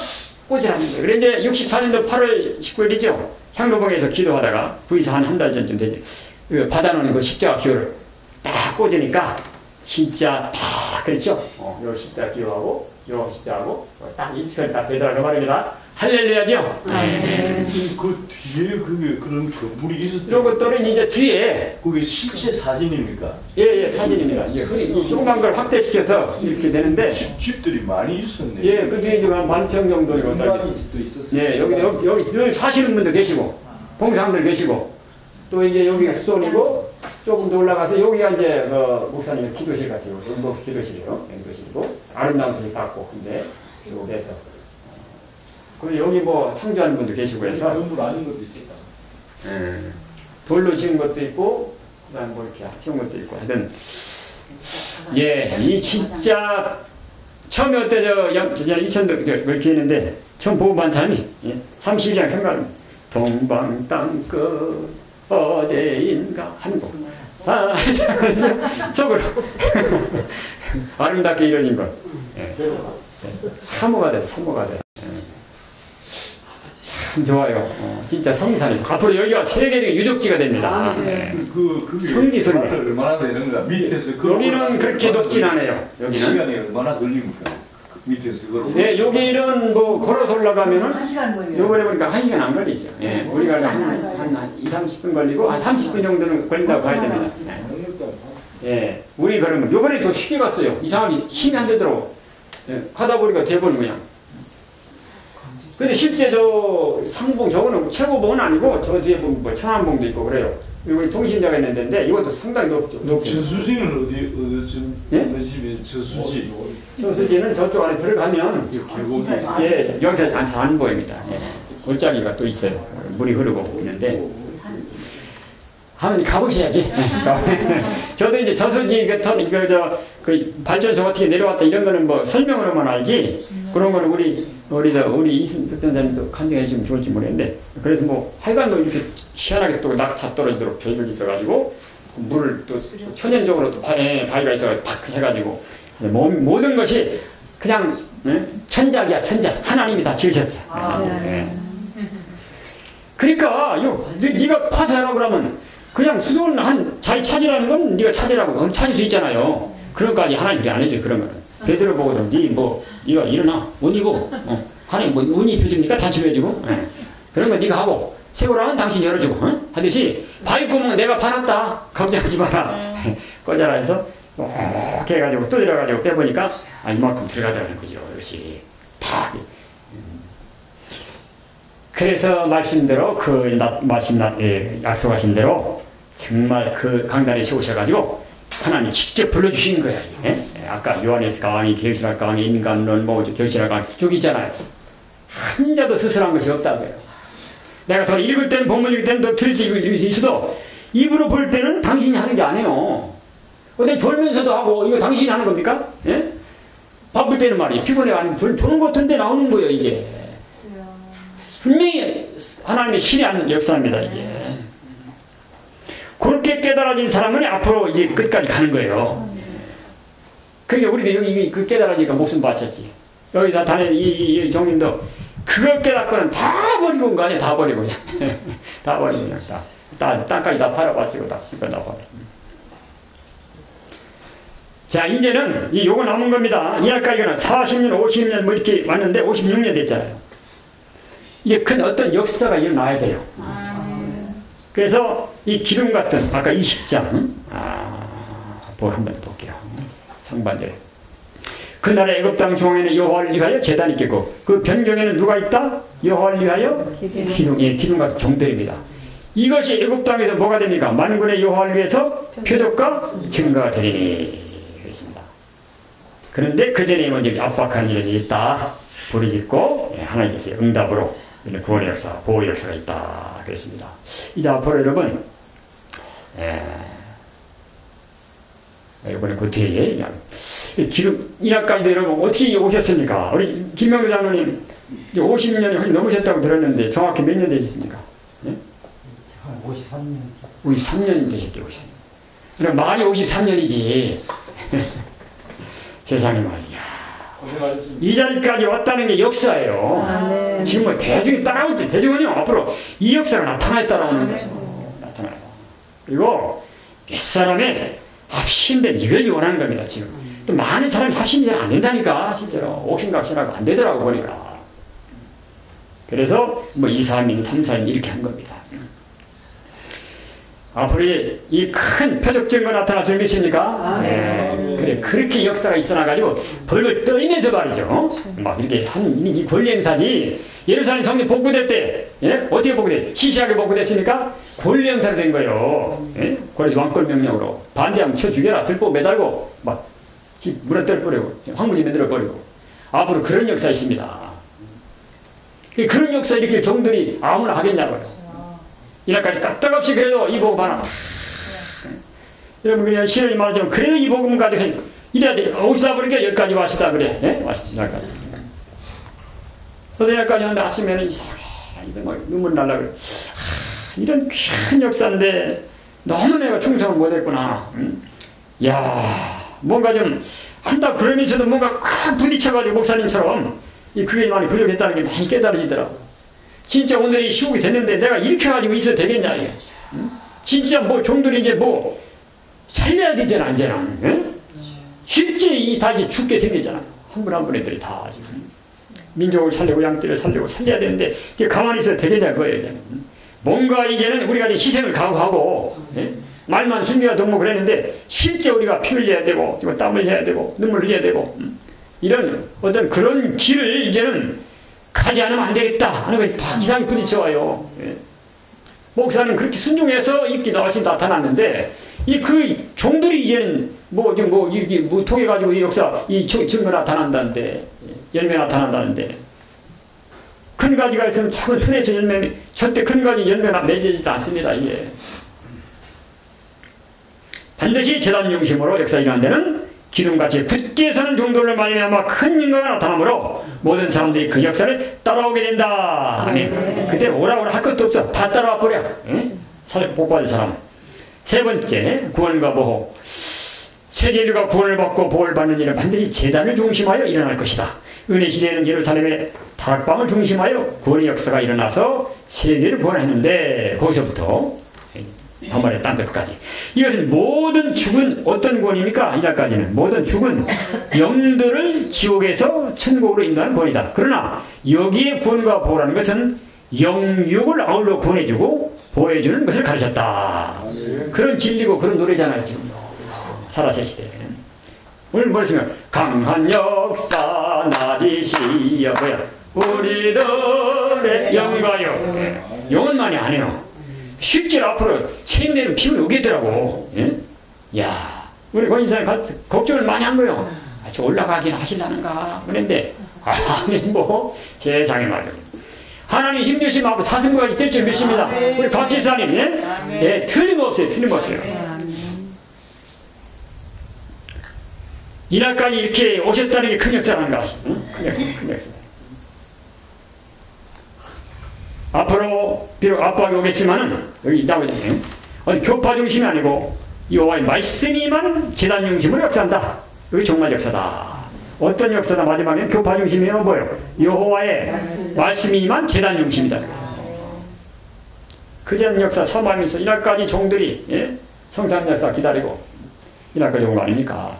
A: 꽂으라는 거예요. 그래 이제 64년도 8월 19일이죠. 향로봉에서 기도하다가 부에서 한 달 전쯤 되지. 받아놓은 그 십자가 기호를 딱 꽂으니까 진짜 딱 그렇죠. 요 십자가 기호하고 요 십자하고 딱 일선 딱 되더라고 말입니다. 할렐루야죠.
D: 그 뒤에 그게 그런 건물이 있었어요.
A: 이런 것들은 이제 뒤에
D: 그게 실제 사진입니까?
A: 예 사진입니다. 이제 흔히 조그만 걸 확대시켜서 이렇게 되는데
D: 집들이 많이 있었네요.
A: 예, 그 뒤에 지금 한 10,000평 정도
C: 공간이 집도 있었어요.
A: 예, 여기 늘 사시는 분도 계시고 봉사님들 계시고 또 이제 여기가 수zon이고 조금 더 올라가서 여기가 이제 목사님의 기도실 같아요. 연복 기도실이에요. 기도실이고 아름다운 소리 받고 근데 여기에서 그리고 여기 뭐 상주하는 분도 계시고 해서
C: 건물 아닌 것도 있었다.
A: 돌로 지은 것도 있고 그다음 뭐 이렇게 지은 것도 있고 하여튼 이 진짜 처음에 어때 이천도 이렇게 했는데 처음 보고 반 사람이 32장 생각합니다. 동방 땅끝 어디인가 하는 거. 속으로 아름답게 이루어진 것. 사모가 돼. 참 좋아요. 진짜 성산이 앞으로 여기가 세계적인 유적지가 됩니다. 성지설명.
D: 얼마나 되는가? 밑에서
A: 여기는 그렇게 높진 않아요. 여기는
D: 시간이 얼마나 걸립니까? 밑에서 걸어.
A: 예, 여기는 뭐 걸어서 올라가면은
B: 1시간 걸려요.
A: 요번에 보니까 1시간 안 걸리죠. 예, 우리가 한 2, 30분 걸리고 한 30분 정도는 걸린다고 봐야 됩니다. 예, 우리 그러면 요번에 더 쉽게 갔어요. 이상하게 힘이 안 되더라고. 가다 보니까 대본 그냥. 근데 실제 저 상봉 저거는 최고봉은 아니고 저 뒤에 보면 뭐 천안봉도 있고 그래요. 여기 동신자가 있는 데인데 이것도 상당히 높죠.
D: 저수지는 어디쯤?
A: 예?
D: 어느 집에 저수지?
A: 저수지는 저쪽 안에 들어가면
D: 계곡이 있어요.
A: 예, 여기서 잘 안 보입니다. 예. 골짜기가 또 있어요. 물이 흐르고 있는데 한번 가보셔야지. 저도 이제 저수지 그 발전소 어떻게 내려왔다 이런 거는 뭐 설명으로만 알지 그런 거는 우리 이승석 선생님도 간증해 주시면 좋을지 모르겠는데 그래서 뭐 하여간 이렇게 희한하게 또 낙차 떨어지도록 절벽이 있어가지고 물을 또 천연적으로 또 바위가 있어가지고 팍 해가지고 모든 것이 그냥 천작이야 천작 하나님이 다 지으셨어. 그러니까 네가 파서 하라 그러면 그냥 수도는 잘 찾으라는 건 네가 찾으라고 그건 찾을 수 있잖아요. 그런 거까지 하나님 그래 안 해줘요. 그러면 베드로 보고도 네가 일어나 옷 입어 하나님 뭐 옷 입혀줍니까? 단추해주고 그런 거 네가 하고 세우라는 당신 열어주고 하듯이 바위구멍 내가 파놨다 걱정하지 마라 꺼져라 해서 이렇게 해가지고 또 들어가지고 빼보니까 이만큼 들어가더라는 거죠. 이것이 다 그래서 말씀대로 약속하신 대로 정말 그 강단에 세우셔가지고 하나님 직접 불러주신 거야. 아까 요한에서 강의, 계시락 강의, 인간론, 계시락 강의 쭉 있잖아요. 한 자도 스스로한 것이 없다고요. 내가 더 읽을 때는 본문 읽을 때는 더 들을 때 읽을 수 있어도 입으로 볼 때는 당신이 하는 게 아니에요. 근데 졸면서도 하고 이거 당신이 하는 겁니까? 예? 바쁠 때는 말이에요. 피곤해 아니면 조는 같은데 나오는 거예요 이게. 분명히 하나님의 신의 역사입니다 이게. 그렇게 깨달아진 사람은 앞으로 이제 끝까지 가는 거예요. 그러니까 우리도 여기 그 깨달아지니까 목숨 바쳤지. 여기다 다니는 이 종님도 그걸 깨닫고는 다 버리고 온 거 아니야. 다 버리고 그냥. 다 버리고 그냥 땅까지 다 팔아봤지고 다 실컷 다 버려. 자 이제는 요거 남은 겁니다. 이날까지는 40년, 50년 뭐 이렇게 왔는데 56년 됐잖아요. 이제 큰 어떤 역사가 일어나야 돼요. 그래서 이 기둥 같은 아까 20장 한번 볼게요. 상반절에 그날의 애굽 땅 중앙에는 여호와를 위하여 제단이 있겠고 그 변경에는 누가 있다? 여호와를 위하여 기둥 같은 종들입니다. 이것이 애굽 땅에서 뭐가 됩니까? 만군의 여호와를 위해서 표적과 증거가 되리니 그렇습니다. 그런데 그전에 먼저 압박하는 일이 있다. 부르짖고 하나님께서 응답으로 이런 구원의 역사, 보호의 역사가 있다 그랬습니다. 이제 앞으로 여러분 이번에 그 뒤에 기름 이날까지도 여러분 어떻게 오셨습니까? 우리 김명규 장로님 50년이 훨씬 넘으셨다고 들었는데 정확히 몇 년 되셨습니까? 네?
E: 53년.
A: 53년 되셨다고 하셨어요. 그럼 말이 53년이지. 세상에 말이야.
C: 고생하셨습니다.
A: 이 자리까지 왔다는 게 역사예요. 지금 뭐 대중이 따라올 때 대중은요 앞으로 이 역사가 나타나야 따라오는 거죠. 나타나요. 그리고 몇 사람의 합심된 이걸 원하는 겁니다. 지금 또 많은 사람이 합심이 잘 안 된다니까 실제로 옥신각신하고 안 되더라고 보니까. 그래서 뭐 2, 3인, 3, 4인 이렇게 한 겁니다. 앞으로 이 큰 표적 증거 나타날 줄 믿습니까? 네. 그래 그렇게 역사가 있어나가지고 벌벌 떨면서 말이죠. 막 이렇게 한 이 권리 행사지. 예루살렘 성전 복구될 때 어떻게 복구돼? 시시하게 복구됐습니까? 권리 행사로 된 거예요. 그래서 왕권 명령으로 반대하면 쳐 죽여라 들보 매달고 막 물에 떨어버리고 황무지 만들어 버리고 앞으로 그런 역사 있습니다. 그런 역사 이렇게 종들이 아무나 하겠냐고요. 이날까지 까딱없이 그래도 이 복음 하나. 여러분 그냥 신앙이 말하자면 그래도 이 복음 가지고 이래야지 오시다 보니까 여기까지 왔다 그래. 이날까지. 그래서 이날까지 하는데 아시면 이상해. 막 눈물 날라 그래. 이런 큰 역사인데 너무 내가 충성을 못했구나. 야 뭔가 좀 한다 그러면서도 뭔가 꽉 부딪혀가지고 목사님처럼 그게 많이 부족했다는 게 많이 깨달아지더라고. 진짜 오늘 이 시국이 됐는데 내가 이렇게 가지고 있어도 되겠냐 이게. 진짜 뭐 종들이 이제 뭐 살려야 되잖아 이제는. 실제 다 이제 죽게 생겼잖아. 한 분 한 분 애들이 다 지금 민족을 살리고 양떼를 살리고 살려야 되는데 이게 가만히 있어도 되겠냐 그거예요 이제는. 뭔가 이제는 우리가 이제 희생을 각오하고 말만 순비가 동무 그랬는데 실제 우리가 피 흘려야 되고 땀을 흘려야 되고 눈물 흘려야 되고 이런 어떤 그런 길을 이제는 가지 않으면 안 되겠다 하는 것이 다 이상이 부딪혀와요. 목사님 그렇게 순종해서 이렇게 나와서 나타났는데 그 종들이 이제는 이렇게 통해 가지고 이 역사 이 증거 나타난다는데 열매 나타난다는데 큰 가지가 있으면 작은 순에서 열매 절대 큰 가지 열매가 맺어지지 않습니다. 이게 반드시 제단 중심으로 역사 일어난 데는 기둥같이 굳게 서는 종들로 말미암아 큰 인과가 나타나므로 모든 사람들이 그 역사를 따라오게 된다. 아멘. 그때 오라오라 할 것도 없어. 다 따라와 버려. 복받을 사람. 세 번째 구원과 보호. 세계 인류가 구원을 받고 보호를 받는 일은 반드시 제단을 중심하여 일어날 것이다. 은혜 시대에는 예루살렘의 다락방을 중심하여 구원의 역사가 일어나서 세계를 구원했는데 거기서부터 더말의 딴 데까지. 이것은 모든 죽은 어떤 구원입니까? 이날까지는 모든 죽은 영들을 지옥에서 천국으로 인도하는 구원이다. 그러나 여기에 구원과 보호라는 것은 영육을 아울러 구원해주고 보호해주는 것을 가르쳤다. 그런 진리고 그런 노래잖아요 지금. 살아세 시대에. 오늘 뭐랬으면 강한 역사 나리시여 우리들의 영가요. 영은 많이 안 해요. 실제로 앞으로 생내는 피부이 오겠더라고. 야, 우리 권인사님 걱정을 많이 한 거예요. 저 올라가긴 하실라는가 그랬는데 아니 뭐 세상에 말이야. 하나님 힘주시면 앞으로 사승부까지 될 줄 믿습니다. 우리 박 집사님 틀림없어요. 틀림없어요. 이날까지 이렇게 오셨다는 게 큰 역사란가. 큰 역사, 큰 역사. 앞으로 비록 압박이 오겠지만은 여기 나오잖아요. 교파 중심이 아니고 여호와의 말씀이만 제단 중심으로 역사한다. 여기 종말 역사다. 어떤 역사다? 마지막에는 교파 중심이면 뭐예요? 여호와의 말씀이만 제단 중심이다. 그전 역사 사모하면서 이날까지 종들이 성산 역사 기다리고 이날까지 온 거 아닙니까?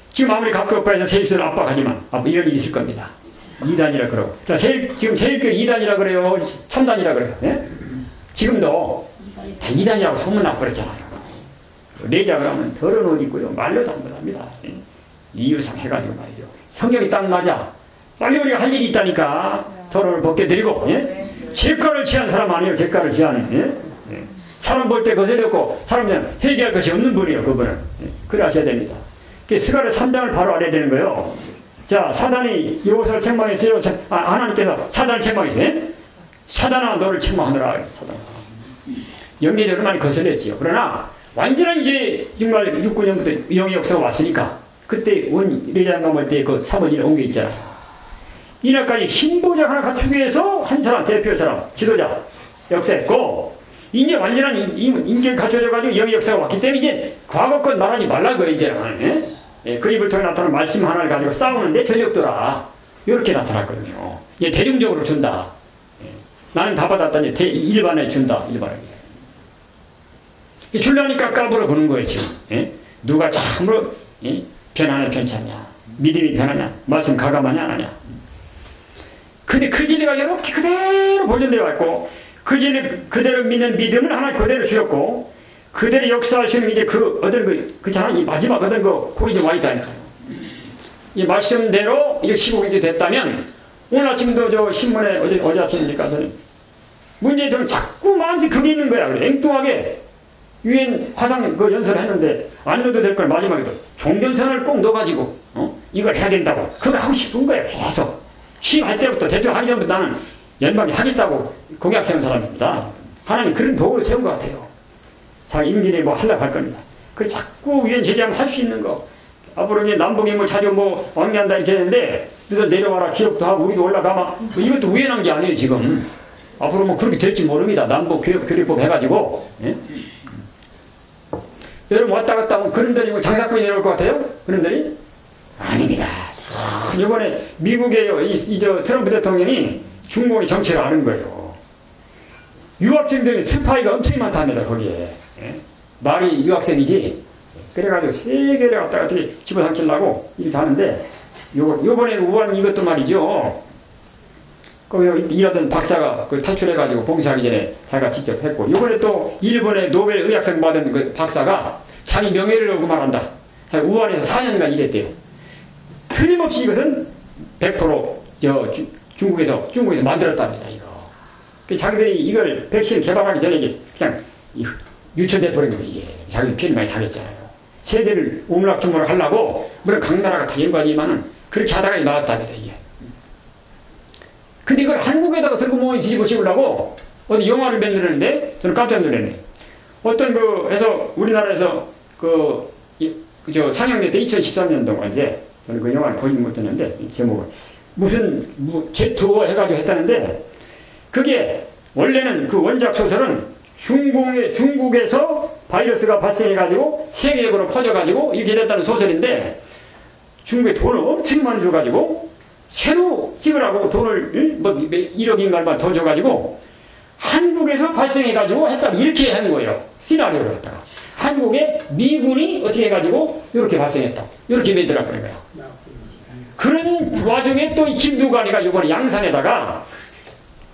A: 지금 아무리 각교파에서 세입술을 압박하지만 이런 일이 있을 겁니다. 2단이라 그러고. 지금 세일교회 2단이라 그래요. 3단이라 그래요. 지금도 다 2단이라고 소문나버렸잖아요. 내자 그러면 더러운 옷 입고요. 말로도 안 못합니다. 이유상 해가지고 말이죠. 성경이 딱 맞아. 빨리 우리가 할 일이 있다니까. 더러움을 벗겨드리고. 죄가를 취한 사람 아니에요. 죄가를 취한. 사람 볼 때 거슬렸고 사람은 회개할 것이 없는 분이에요. 그분은. 그래 하셔야 됩니다. 스가랴 3장을 바로 알아야 되는 거예요. 자, 사단이 여호수아를 책망했어요. 하나님께서 사단을 책망했어요. 사단아, 너를 책망하느라. 사단아. 영계적으로 많이 거슬렸지요. 그러나 완전한 이제 정말 69년부터 영의 역사가 왔으니까 그때 레자양감 올 때 그 사모님을 온 게 있잖아요. 이날까지 신보자 하나 갖추기 위해서 한 사람, 대표 사람, 지도자 역사했고, 이제 완전한 인격이 갖춰져가지고 영의 역사가 왔기 때문에 이제 과거 것 말하지 말라고요, 이제는. 예, 그 입을 통해 나타나는 말씀 하나를 가지고 싸우는데 저적더라. 이렇게 나타났거든요. 이제 대중적으로 준다. 예, 나는 다 받았다니 일반에 준다. 일반에. 줄라니까 까불어 보는 거예요, 지금. 예? 누가 참으로 변하냐, 변찮냐, 믿음이 변하냐, 말씀 가감하냐, 안 하냐. 근데 그 진리가 이렇게 그대로 보존되어 있고, 그 진리 그대로 믿는 믿음을 하나 그대로 주셨고, 그대로 역사하시는 이제 그 어떤 이 마지막 어떤 거기 좀 와 있다니까요. 이 말씀대로 이게 시국이 됐다면, 오늘 아침도 저 신문에 어제 아침이니까 저는 문제들은 자꾸 마음속에 그게 있는 거야. 그래. 앵뚱하게 유엔 화상 그 연설을 했는데 안 넣어도 될 걸 마지막에도 종전선을 꼭 넣어가지고 이걸 해야 된다고 그거 하고 싶은 거야. 계속 취임할 때부터 대통령 하기 전부터 나는 연방이 하겠다고 공약 세운 사람입니다. 하나님 그런 도구를 세운 것 같아요. 자기 임진에 뭐 하려고 할 겁니다. 그래 자꾸 유엔 제재하면 할 수 있는 거 앞으로 이제 남북이 뭐 자주 뭐 왕래한다 이렇게 했는데 너도 내려와라 기업도 하고 우리도 올라가마 이것도 우연한 게 아니에요 지금. 앞으로 뭐 그렇게 될지 모릅니다. 남북 교류법 해가지고. 예? 여러분 왔다 갔다 하면 그런들이 뭐 장사꾼이 내려올 것 같아요? 그런들이? 아닙니다. 이번에 미국의 저 트럼프 대통령이 중공의 정치를 아는 거예요. 유학생들이 스파이가 엄청 많다 합니다. 거기에. 예? 말이 유학생이지. 그래가지고 세계를 갖다가 어떻게 집어삼키려고 이렇게 하는데 요번에 우한 이것도 말이죠. 거기 일하던 박사가 그 탈출해가지고 봉사하기 전에 자기가 직접 했고, 요번에 또 일본의 노벨 의학상 받은 그 박사가 자기 명예를 걸고 말한다. 우한에서 4년간 일했대요. 틀림없이 이것은 100% 중국에서 만들었답니다. 이거. 자기들이 이걸 백신 개발하기 전에 이게 그냥 유천돼 버린 거예요. 이게 자기들 피해를 많이 당했잖아요. 세대를 오물락주물락 하려고 물론 각 나라가 다 연구하지만은 그렇게 하다가 나왔답니다. 이게. 근데 이걸 한국에다가 들고 모이 뒤집어 씌우려고 어디 영화를 만들었는데 저는 깜짝 놀랐네. 어떤 해서 우리나라에서 저 상영됐대 2013년도가 이제 저는 그 영화를 보지 못했는데 제목을 무슨 제트호 해가지고 했다는데 그게 원래는 그 원작 소설은 중국에서 바이러스가 발생해가지고 세계적으로 퍼져가지고 이렇게 됐다는 소설인데 중국에 돈을 엄청 많이 줘가지고 새로 찍으라고 돈을 뭐 1억인가 얼마 더 줘가지고 한국에서 발생해가지고 했다 이렇게 하는 거예요. 시나리오를 갖다가 한국에 미군이 어떻게 해가지고 이렇게 발생했다 이렇게 만들어버린 거예요. 그런 와중에 또 이 김두관이가 이번에 양산에다가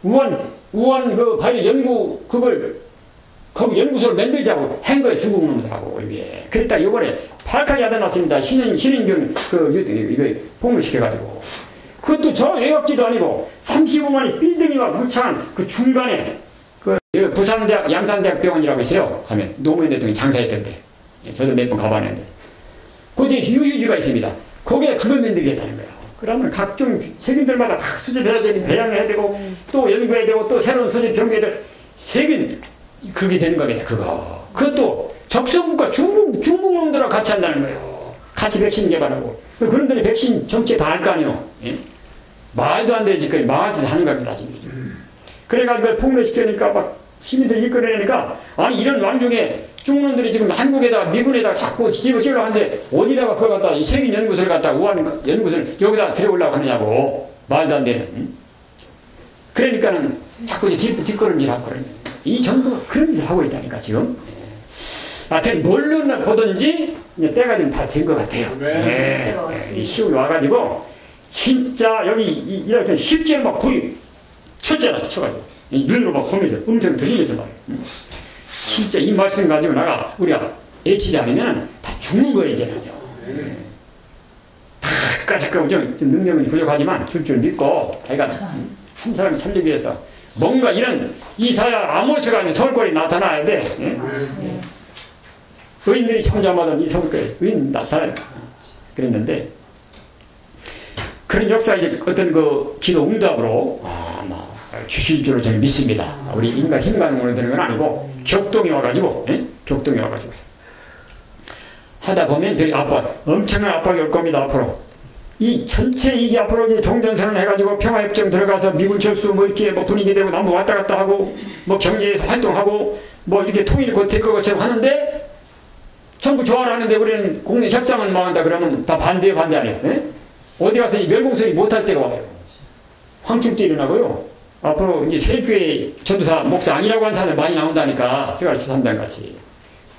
A: 우한 그 바이오 연구 거기 연구소를 만들자고 한 거예요. 중국 놈들하고 이게. 그랬다 이번에 팔까지 하다 놨습니다. 신인균 이거 폭로시켜가지고. 그것도 저 외곽지도 아니고 35만이 빌딩이 막 울창한 그 중간에 그 부산대학 양산대학병원이라고 있어요. 가면 노무현 대통령이 장사했던데. 저도 몇 번 가봤는데. 거기에 유유지가 있습니다. 거기에 그걸 만들겠다는 거예요. 그러면 각종 세균들마다 다 수집해야 되고 배양해야 되고 또 연구해야 되고 또 새로운 수집 병기해야 되고 세균 그게 되는 겁니다. 그것도 적성국가 중국 놈들하고 같이 한다는 거예요. 같이 백신 개발하고. 그런들이 백신 정책 다 알 거 아니에요. 예? 말도 안 되는 짓거리 망할 짓 하는 겁니다. 지금. 그래가지고 그걸 폭로시키니까 막 시민들이 이끌어내니까 아니 이런 왕중에 중국놈들이 지금 한국에다가 미군에다가 자꾸 뒤집어 씌우려고 하는데 어디다가 그걸 갖다 이 세균 연구소를 갖다 우한 연구소를 여기다 들여오려고 하느냐고. 말도 안 되는. 그러니까는 자꾸 이제 뒷걸음질하고 그러는 이 정부가 그런 짓을 하고 있다니까 지금. 하여튼 뭘로 보든지 때가 좀 다 된 것 같아요. 네. 이 시국이 와가지고 진짜 여기 이렇게 실제로 막 거의 쳤잖아. 쳐가지고 눈으로 막 보면서 음성 들리면서 말이야. 진짜 이 말씀 가지고 우리가 애치지 않으면 다 죽는 거예요 이제는요. 다까지 좀 능력은 부족하지만 줄 믿고 자기가 한 사람을 살리기 위해서 뭔가 이런 이사야 아모스가 서울권에 나타나야 돼. 의인들이 잠잠하던 이 서울권에 의인 나타나야 그랬는데 그런 역사 이제 어떤 그 기도 응답으로 아마 주실 줄로 저는 믿습니다. 우리 인간 힘가능으로 되는 건 아니고 격동이 와가지고, 예? 격동이 와가지고 하다 보면 별이 엄청난 압박이 올 겁니다. 앞으로 이 전체 이게 앞으로 이제 종전선언 해가지고 평화협정 들어가서 미군 철수 뭐 이렇게 뭐 분위기 되고 남북 왔다 갔다 하고 뭐 경제에서 활동하고 뭐 이렇게 통일이 곧 될 것 것처럼 하는데 전부 좋아를 하는데 우리는 국내 협상을 막 한다 그러면 다 반대 아니에요. 예? 어디 가서 이 멸공소리 못할 때가 와요. 황충도 일어나고요. 앞으로 이제 세교회 전도사 목사 아니라고 한 사람들 많이 나온다니까 세가르치 3단 같이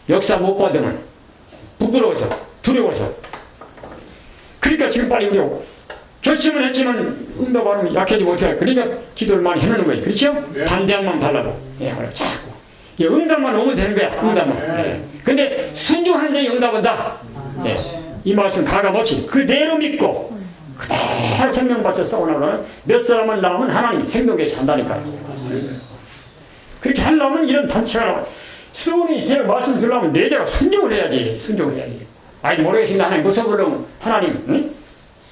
A: 역사 못 받으면 부끄러워서 두려워서 그러니까 지금 빨리 우리 결심을 했지만 응답하면 약해지고 어떻게 할까. 그러니까 기도를 많이 해놓는 거예요. 그렇죠? 반대한만 달라고. 예, 자꾸. 예, 응답만 오면 되는 거야. 응답만. 예. 근데 순종하는 자의 응답은 다. 예. 이 말씀 가감없이 그대로 믿고 그대로 생명 바쳐 싸우나면 몇 사람은 나오면 하나님 행동에 산다니까요. 그렇게 하려면 이런 단체가 나와요. 수원이 제가 말씀 주려면 내자가 순종을 해야지. 순종을 해야지. 아니 모르겠습니다. 하나님 무서우려면 하나님 응?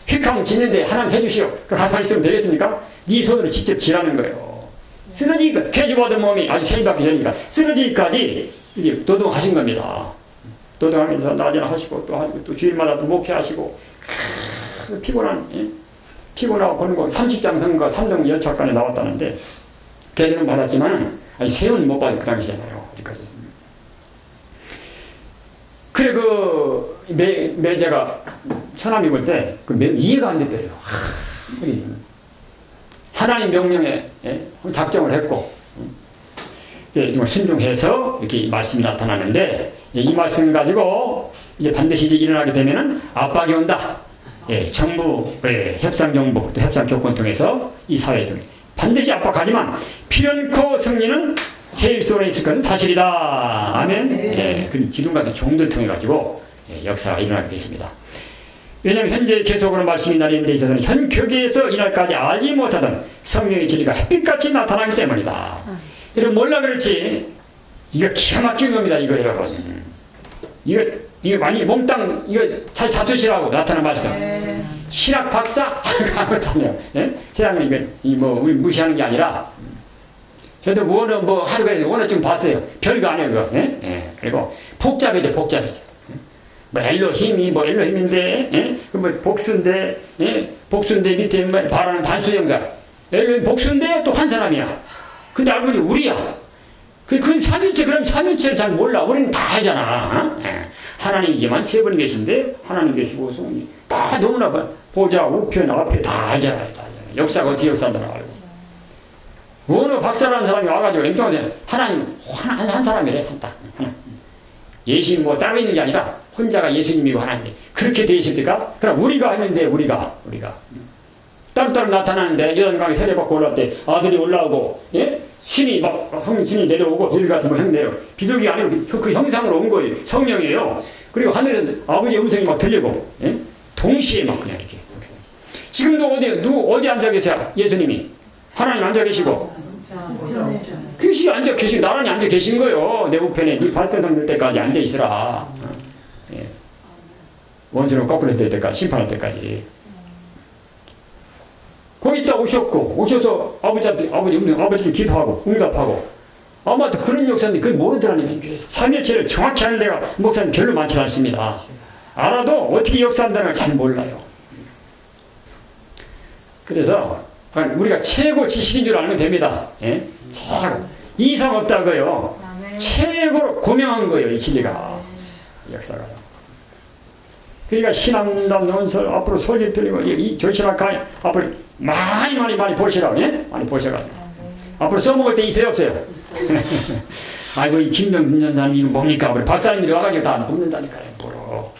A: 휙하면 짓는데 하나님 해주시오. 그 가만히 있으면 되겠습니까? 네 손으로 직접 지라는 거예요. 쓰러지기까지 쾌주받은 몸이 아주 세임받기 전이니까 쓰러지기까지 이게 도동하신 겁니다. 도동하면서 낮에나 하시고 또 하시고 또 주일마다 또 목회하시고 피곤하고 권고 30장 선거 3등 열차관에 나왔다는데 계절은 받았지만 아니 세운은 못 받은 그 당시잖아요. 어디까지. 그래 매제가 처남 입을 때 그 이해가 안 됐더래요. 하나님 명령에 작정을 했고 정말 순종해서 이렇게 말씀이 나타나는데 이 말씀 가지고 이제 반드시 이제 일어나게 되면은 압박이 온다. 정부, 협상 정부, 또 협상 조건 통해서 이 사회 등에 반드시 압박하지만 필연코 승리는 세일소에 있을 것은 사실이다. 아멘. 그 기둥 같은 종들 통해 가지고 역사가 일어나게 되십니다. 왜냐하면 현재 계속으로 말씀이 나리는 데 있어서는 현 교계에서 이날까지 알지 못하던 성령의 진리가 햇빛같이 나타나기 때문이다. 여러분 몰라 그렇지. 이거 기가 막힌 겁니다. 이거 여러분. 이거 많이 몽땅 이거 잘 잡수시라고 나타난 말씀. 신학 박사 아무것도 안 해요. 세상에 이거 우리 무시하는 게 아니라. 저도 원어 하루 그래서 원어 좀 봤어요. 별거 아니에요 그거. 그리고 복잡해져. 뭐 엘로힘이 엘로힘인데, 뭐 복수인데, 복수인데 밑에 바라는 단수 형사. 엘로힘 복수인데 또 한 사람이야. 근데 알고 보니 우리야. 그건 삼일체, 그럼 삼일체를 잘 몰라. 우리는 다 알잖아. 하나님이지만 세 분 계신데, 하나님 계시고, 성이 다 너무나 보좌, 우편, 앞에 다 알잖아요. 역사가 어떻게 역사한다고 알고. 어느 박사라는 사람이 와가지고 앵뚱하세요. 하나님, 한 사람이래, 하나. 예수님 따로 있는 게 아니라, 혼자가 예수님이고 하나님. 그렇게 되어 있을 때가, 그럼 우리가 했는데, 우리가. 따로따로 나타나는데, 여단강에 세례받고 올라올 때 아들이 올라오고, 신이 성신이 내려오고, 비둘기 같은 거 내려. 비둘기 아니고 그 형상으로 온 거예요. 성령이에요. 그리고 하늘에서 아버지 음성이 막 들리고, 동시에 막 그냥 이렇게. 지금도 어디 앉아 계세요? 예수님이. 하나님 앉아 계시고. 귀신이 앉아 계시고, 나란히 앉아 계신 거예요. 내 우편에 네 발등상 될 때까지 앉아 있으라. 원수는 거꾸로 될 때까지, 심판할 때까지. 거기 딱 오셔서 아버지 기도하고, 응답하고. 아마도 그런 역사인데, 그걸 모르더라는 거예요. 삼일체를 정확히 하는 데가 목사님 별로 많지 않습니다. 알아도 어떻게 역사한다는 걸 잘 몰라요. 그래서, 우리가 최고 지식인 줄 알면 됩니다. 최고. 이상 없다고요. 최고로 고명한 거예요, 이 진리가. 이 역사가요. 그러니까 신앙담 논설 앞으로 소질 필리고 이 조신학과 앞으로 많이 보시라고. 많이 보셔가지고 앞으로 써먹을 때 있어요 없어요? 아이고 이 김병준 전사님 이거 뭡니까? 우리 박사님들이 와가지고 다 묻는다니까요. 뭐로.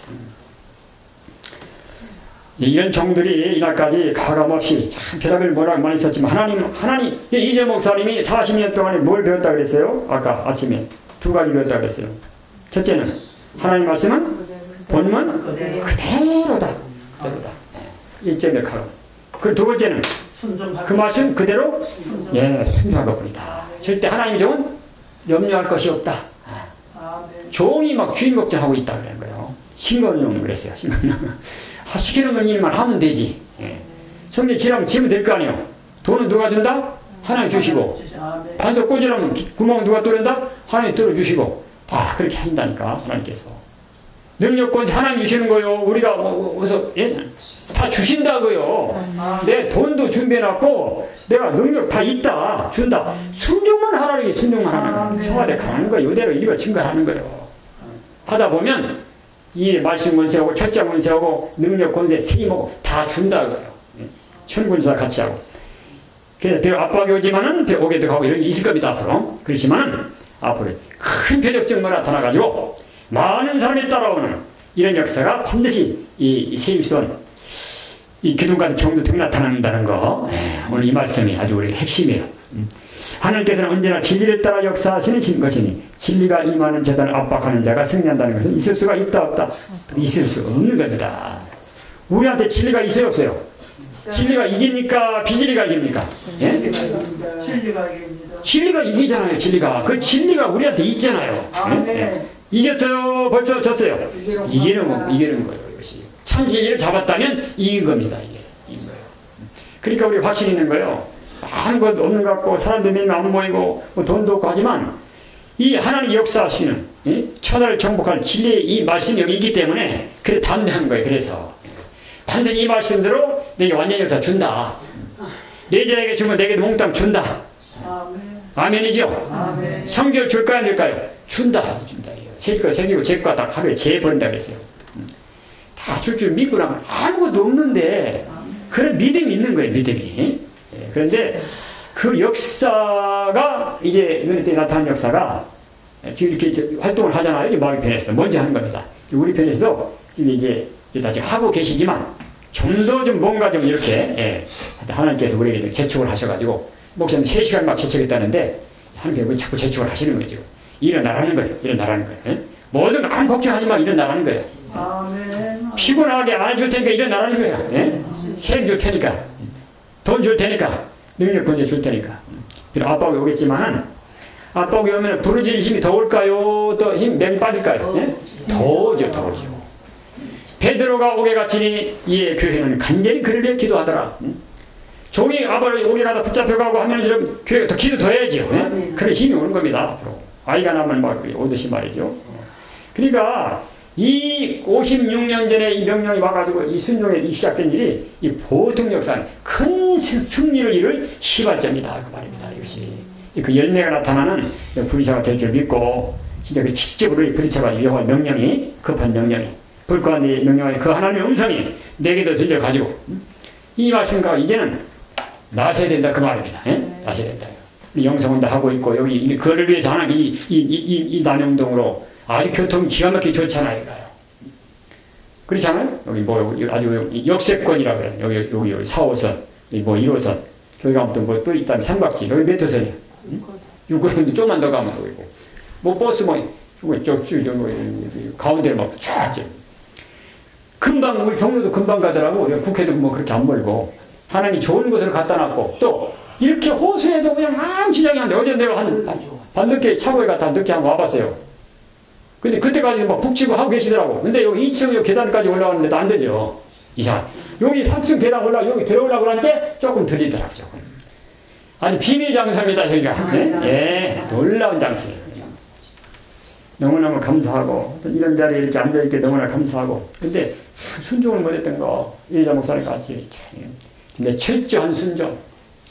A: 이런 종들이 이날까지 가감없이 참 벼락을 뭐라고 많이 썼지만 하나님 이재 목사님이 40년 동안에 뭘 배웠다 그랬어요? 아까 아침에 2가지 배웠다 그랬어요. 첫째는 하나님 말씀은 본문 그대로다. 1.1 칼럼. 그 두 번째는 그 말씀 그대로 순종할 것뿐이다. 절대 하나님 종은 염려할 것이 없다. 종이 막 주인 걱정하고 있다 그러는 거예요. 신건용 그랬어요. 신건용. 시키는 건 일만 하면 되지. 성령 지나면 지면 될 거 아니에요. 돈은 누가 준다? 하나님 주시고. 반석 꽂으려면 구멍 누가 뚫는다? 하나님 뚫어주시고. 다 그렇게 한다니까 하나님께서. 능력권 하나님 주시는 거요. 우리가 어디서 다 주신다고요. 내 돈도 준비해놨고 내가 능력 다 있다 준다. 순종만 하라는 게 순종만 하는 거예요. 청와대 가는 거예요. 이대로 이거 증거하는 거예요. 하다 보면 이 말씀 권세하고 첫째 권세하고 능력 권세 세임하고 다 준다고요. 천군사 같이 하고. 그래서 비록 압박이 오지만은 오게도 가고 이런 게 있을 겁니다 앞으로. 그렇지만 앞으로 큰 표적 증거가 나타나가지고 많은 사람이 따라오는 이런 역사가 반드시 이 세임수원 이 기둥 같은 정도 등에 나타난다는 거. 오늘 이 말씀이 아주 우리 핵심이에요. 하나님께서는 언제나 진리를 따라 역사하시는 것이니 진리가 임하는 재단을 압박하는 자가 승리한다는 것은 있을 수가 있다 없다? 있을 수 없는 겁니다. 우리한테 진리가 있어요 없어요? 진리가 이깁니까? 비진리가 이깁니까? 예?
E: 진리가 이깁니다.
A: 진리가 이기잖아요. 진리가. 그 진리가 우리한테 있잖아요. 예? 이겼어요? 벌써 졌어요? 이기는 거예요. 이것이. 참 진리를 잡았다면 이긴 겁니다. 이긴 거예요. 그러니까 우리 확신 있는 거예요. 아무것도 없는 것 같고 사람들 매일 안 모이고 뭐 돈도 없고 하지만 이 하나님 역사하시는 천하를 정복할 진리의 이 말씀이 여기 있기 때문에 그래 담대한 거예요. 그래서 반드시 이 말씀대로 내게 완전 역사 준다. 내 자에게 주면 내게도 몽땅 준다. 아멘이죠?
E: 아멘.
A: 성결 줄까요 안 줄까요? 준다. 새기고 새기고 제과 다 하루에 재버린다 그랬어요. 다 줄 줄 믿고 나면 아무것도 없는데 그런 믿음이 있는 거예요. 믿음이. 그런데 그 역사가 이제 눈에 띄게 나타난 역사가 지금 이렇게 활동을 하잖아요. 이제 마귀 편에서도 먼저 하는 겁니다. 우리 편에서도 지금 이제 아직 하고 계시지만 좀 더 좀 뭔가 좀 이렇게 하나님께서 우리에게 재촉을 하셔가지고 목사님 3시간 막 재촉했다는데 하나님께서 자꾸 재촉을 하시는 거죠. 일어나라는 거예요. 일어나라는 거예요. 뭐든 아무 걱정하지 마. 일어나라는 거예요.
E: 아멘.
A: 피곤하게 안 해줄 테니까 일어나라는 거예요. 세금 줄 테니까 돈 줄 테니까 능력 권세 줄 테니까. 비록 압박이 오겠지만 압박이 오면 부르짖을 힘이 더 올까요? 또 힘 맥이 빠질까요? 더 오죠. 베드로가 옥에 갇히니 이에 교회는 간절히 그를 위해 기도하더라. 종이 아버를 옥에 가다 붙잡혀가고 하면 이런 교회가 더 기도 더 해야죠. 그런 힘이 오는 겁니다. 앞으로. 아이가 나면 막 오듯이 말이죠. 그러니까 이 56년 전에 이 명령이 와가지고 이 순종에 시작된 일이 이 보통 역사는 큰 승리를 이룰 시발점이다 그 말입니다. 이것이 그 열매가 나타나는 불의자가 될 줄 믿고 진짜 그 직접으로 부딪혀가지고 여호와의 명령이 급한 명령이 불과한 명령이 그 하나님의 음성이 내게도 들려가지고 이 말씀과 이제는 나서야 된다 그 말입니다. 나서야 된다. 영성운동 하고 있고 여기 그를 위해서 하나님 이 남영동으로 아주 교통이 기가 막히게 좋잖아요. 그렇잖아요? 여기 뭐 아주 역세권이라 그래요. 여기 4호선, 뭐 1호선, 저기 가면 또 있다면 삼각지, 여기 몇 호선이야? 6호선도 조금만 더 가면 보이고, 뭐 버스 가운데로 막 쫙. 금방 우리 종로도 금방 가더라고. 국회도 뭐 그렇게 안 멀고 하나님이 좋은 곳을 갖다 놨고 또 이렇게 호수에도 그냥 아무 지장이 안 돼. 어제 내가 한 밤늦게 차고에 갔다 늦게 한번 와봤어요. 근데 그때까지 막 북치고 하고 계시더라고. 근데 여기 2층 계단까지 올라왔는데도 안 들려. 이상. 여기 3층 계단 여기 들어오려고 하는데 조금 들리더라고, 조금. 아주 비밀 장소입니다, 여기가. 예, 놀라운 장소예요. 너무너무 감사하고, 이런 자리에 이렇게 앉아있게 너무나 감사하고. 근데 순종을 못했던 거, 이자 목사님 같이. 근데 철저한 순종,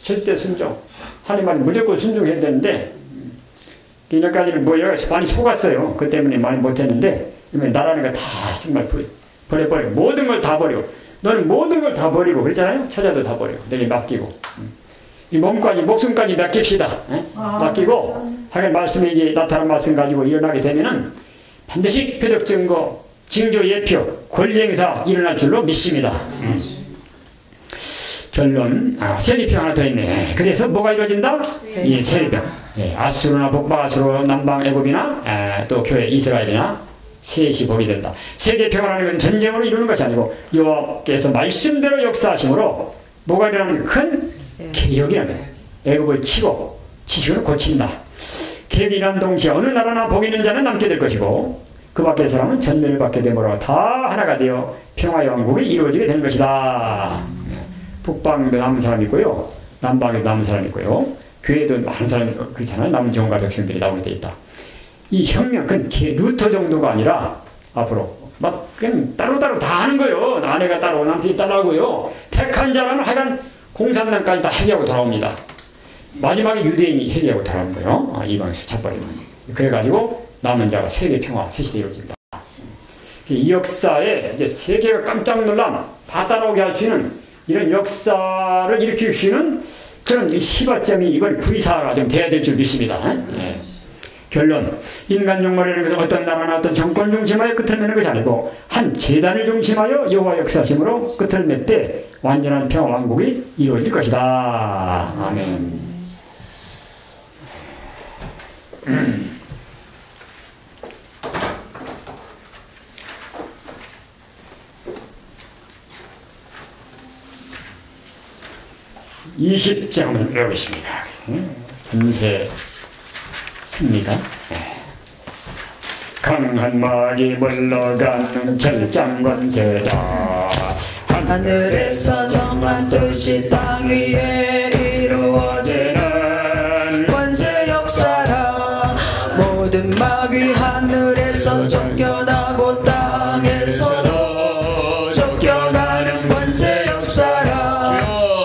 A: 절대 순종. 하나님 말 무조건 순종해야 되는데, 이날까지는 뭐 여러 가지 많이 속았어요. 그 때문에 많이 못했는데 나라는 거 다 정말 버려버리고 모든 걸 다 버리고 너는 모든 걸 다 버리고 그랬잖아요. 처자도 다 버리고 내게 맡기고 이 몸까지 목숨까지 맡깁시다. 맡기고 하나님 말씀이 이제 나타난 말씀 가지고 일어나게 되면은 반드시 표적 증거, 징조 예표, 권리 행사 일어날 줄로 믿습니다. 결론, 세리병 하나 더 있네. 그래서 뭐가 이루어진다? 예, 세리병. 예, 아수르나 북방아수르, 남방 애굽이나 또 교회 이스라엘이나 셋이 복이 된다. 세계평화라는 것은 전쟁으로 이루는 것이 아니고 여호와께서 말씀대로 역사하심으로 뭐가 일어나는 큰 개혁이라는 거예요. 애굽을 치시고 고친다. 개혁이 일어난 동시에 어느 나라나 복 있는 자는 남게 될 것이고 그 밖의 사람은 전멸을 받게 되므로 다 하나가 되어 평화의 왕국이 이루어지게 되는 것이다. 북방도 남은 사람이 있고요. 남방에도 남은 사람이 있고요. 교회도 많은 사람이 그렇잖아요. 남은 종과 백성들이 나오게 돼 있다. 이 혁명, 그건 루터 정도가 아니라 앞으로 막 그냥 따로따로 다 하는 거예요. 아내가 따로 남편이 따라하고요. 택한 자라면 하여간 공산당까지 다 해결하고 돌아옵니다. 마지막에 유대인이 해결하고 돌아오는 거예요. 이방에 수차버리면. 그래가지고 남은 자가 세계 평화, 새시대 이루어진다. 이 역사에 이제 세계가 깜짝 놀람 다 따라오게 할 수 있는 이런 역사를 일으킬 수 있는 그런 시발점이 이번 구이사가 좀 돼야 될 줄 믿습니다. 예. 결론, 인간 종말이라는 것은 어떤 나라나 어떤 정권 중심하여 끝을 맺는 것이 아니고 한 재단을 중심하여 여호와 역사심으로 끝을 맺되 완전한 평화 왕국이 이루어질 것이다. 아멘. 20장을 읽어보겠습니다. 분세 승리가 강한 막이 물러가는 절장권세다.
F: 하늘에서 정한 뜻이 땅 위에 이루어지는 권세 역사라. 모든 막이 하늘에서 쫓겨나고 땅에서도 쫓겨가는 권세 역사라.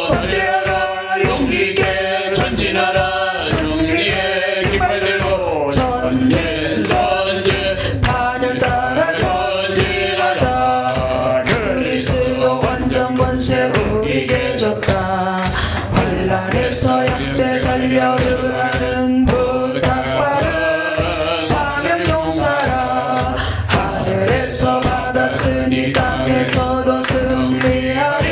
F: 건대하라 용기 있게 전진하라. 승리의 깃발 들고 전진 반열 따라 전진하자. 그리스도 완전 권세 우리에게 줬다. 환란에서 약대 살려주라는 부탁받은 사명 용사라. 하늘에서 받았으니 땅에서도 승리하리.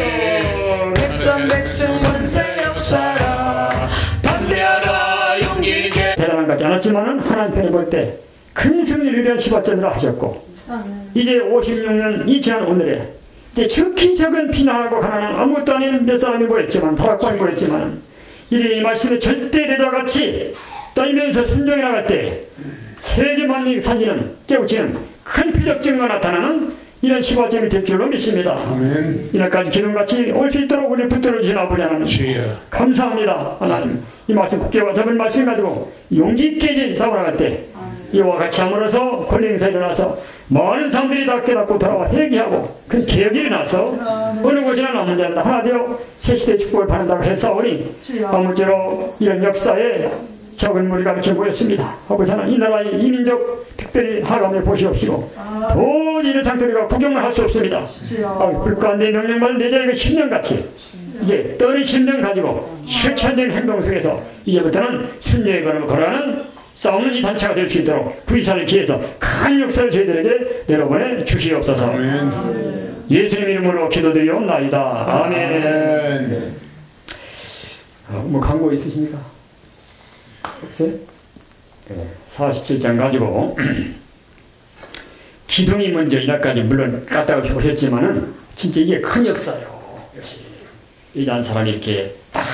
F: 백전백승 권세 역사라. 반대하라 용기 있게.
A: 대단한 것 같지 않았지만은 하나님 편에 볼 때 큰 승리를 위한 시발전으로 하셨고, 이제 56년 이 지난 오늘에 이제 적기 적은 비난하고 가난한 아무것도 아닌 몇 사람이 모였지만, 다락방이 모였지만, 이제 이 말씀의 절대 대자같이 떨면서 순종해 나갈 때 세계 만민이 사지는 깨우치는 큰 표적 증거가 나타나는 이런 시발점이 될 줄로 믿습니다.
D: 아멘.
A: 이날까지 기둥같이 올 수 있도록 우리를 붙들어 주신 아버지 하나님, 감사합니다. 하나님, 이 말씀 굳게 잡은 말씀 가지고 용기 있게 이제 싸워나갈 때 이와 같이 함으로써 권리행사에 일어나서 많은 사람들이 다 깨닫고 돌아와 회개하고 그 개혁이 일어나서 어느 곳이나 남은 자는 하나 되어 새시대의 축복을 바란다고 했사오니 아무쪼록 이런 역사에 적은 무리가 이렇게 모였습니다. 아버지 하나님, 이 나라의 이민족 특별히 하감에 보시옵시고 도저히 이런 상태가 구경을 할 수 없습니다. 불가한데 명령받은 내 자에게 10년같이 이제 떨이 10년 가지고 실천적인 행동 속에서 이제부터는 순례의 걸음을 걸어가는 싸우는 이 단체가 될 수 있도록 부의사를 기해서 큰 역사를 저희들에게 내려보내 주시옵소서. 예수님 이름으로 기도드리옵나이다. 아멘. 뭐 광고 있으십니까? 없어요? 47장 가지고 기둥이 먼저 이날까지 물론 까딱없이 오셨지만은 진짜 이게 큰 역사예요. 역시 이한 사람이 이렇게 딱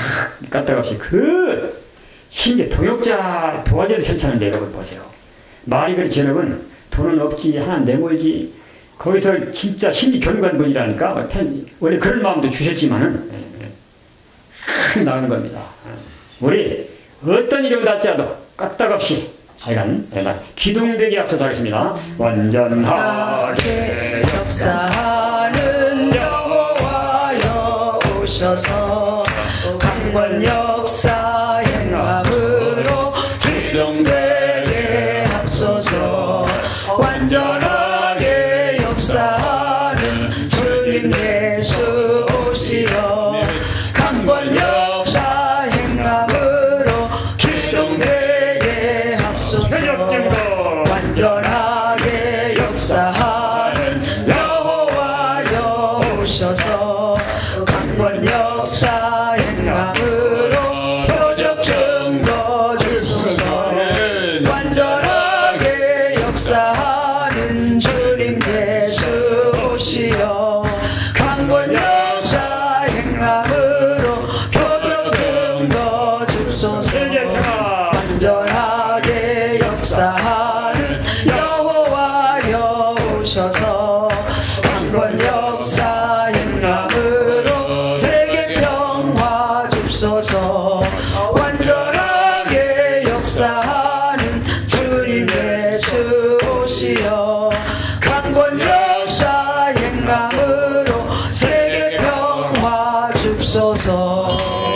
A: 까딱없이 그 신계 동역자 도와줘도 괜찮은데 여러분 보세요. 말이 그렇지 여러분, 돈은 없지 하나 내몰지 거기서 진짜 심리 교육관분이라니까 원래 그런 마음도 주셨지만은 나가는 겁니다. 우리 어떤 일이 닿지라도 까딱없이 하여간 기둥되기 앞서서 하겠습니다. 완전하게
F: 역사하는 여호와여 오셔서 강권 역사 행함으로 기둥되게 앞서서 완전하게 역사하는 주님 예수 오시어 강권 역사 행함으로 기둥되게 앞서서 완전하게 역사하는 여호와여 오셔서 강권 역사 행함으로 표적 증거 주소서. 완전하게 역사하는 주님 예수 오시어 강권 역사 행함으로 표적 증거 주소서. 완전하게 역사하는 여호와여 오셔서 강권 역사 행함으로 세계 평강으로 세계 평화 줍소서.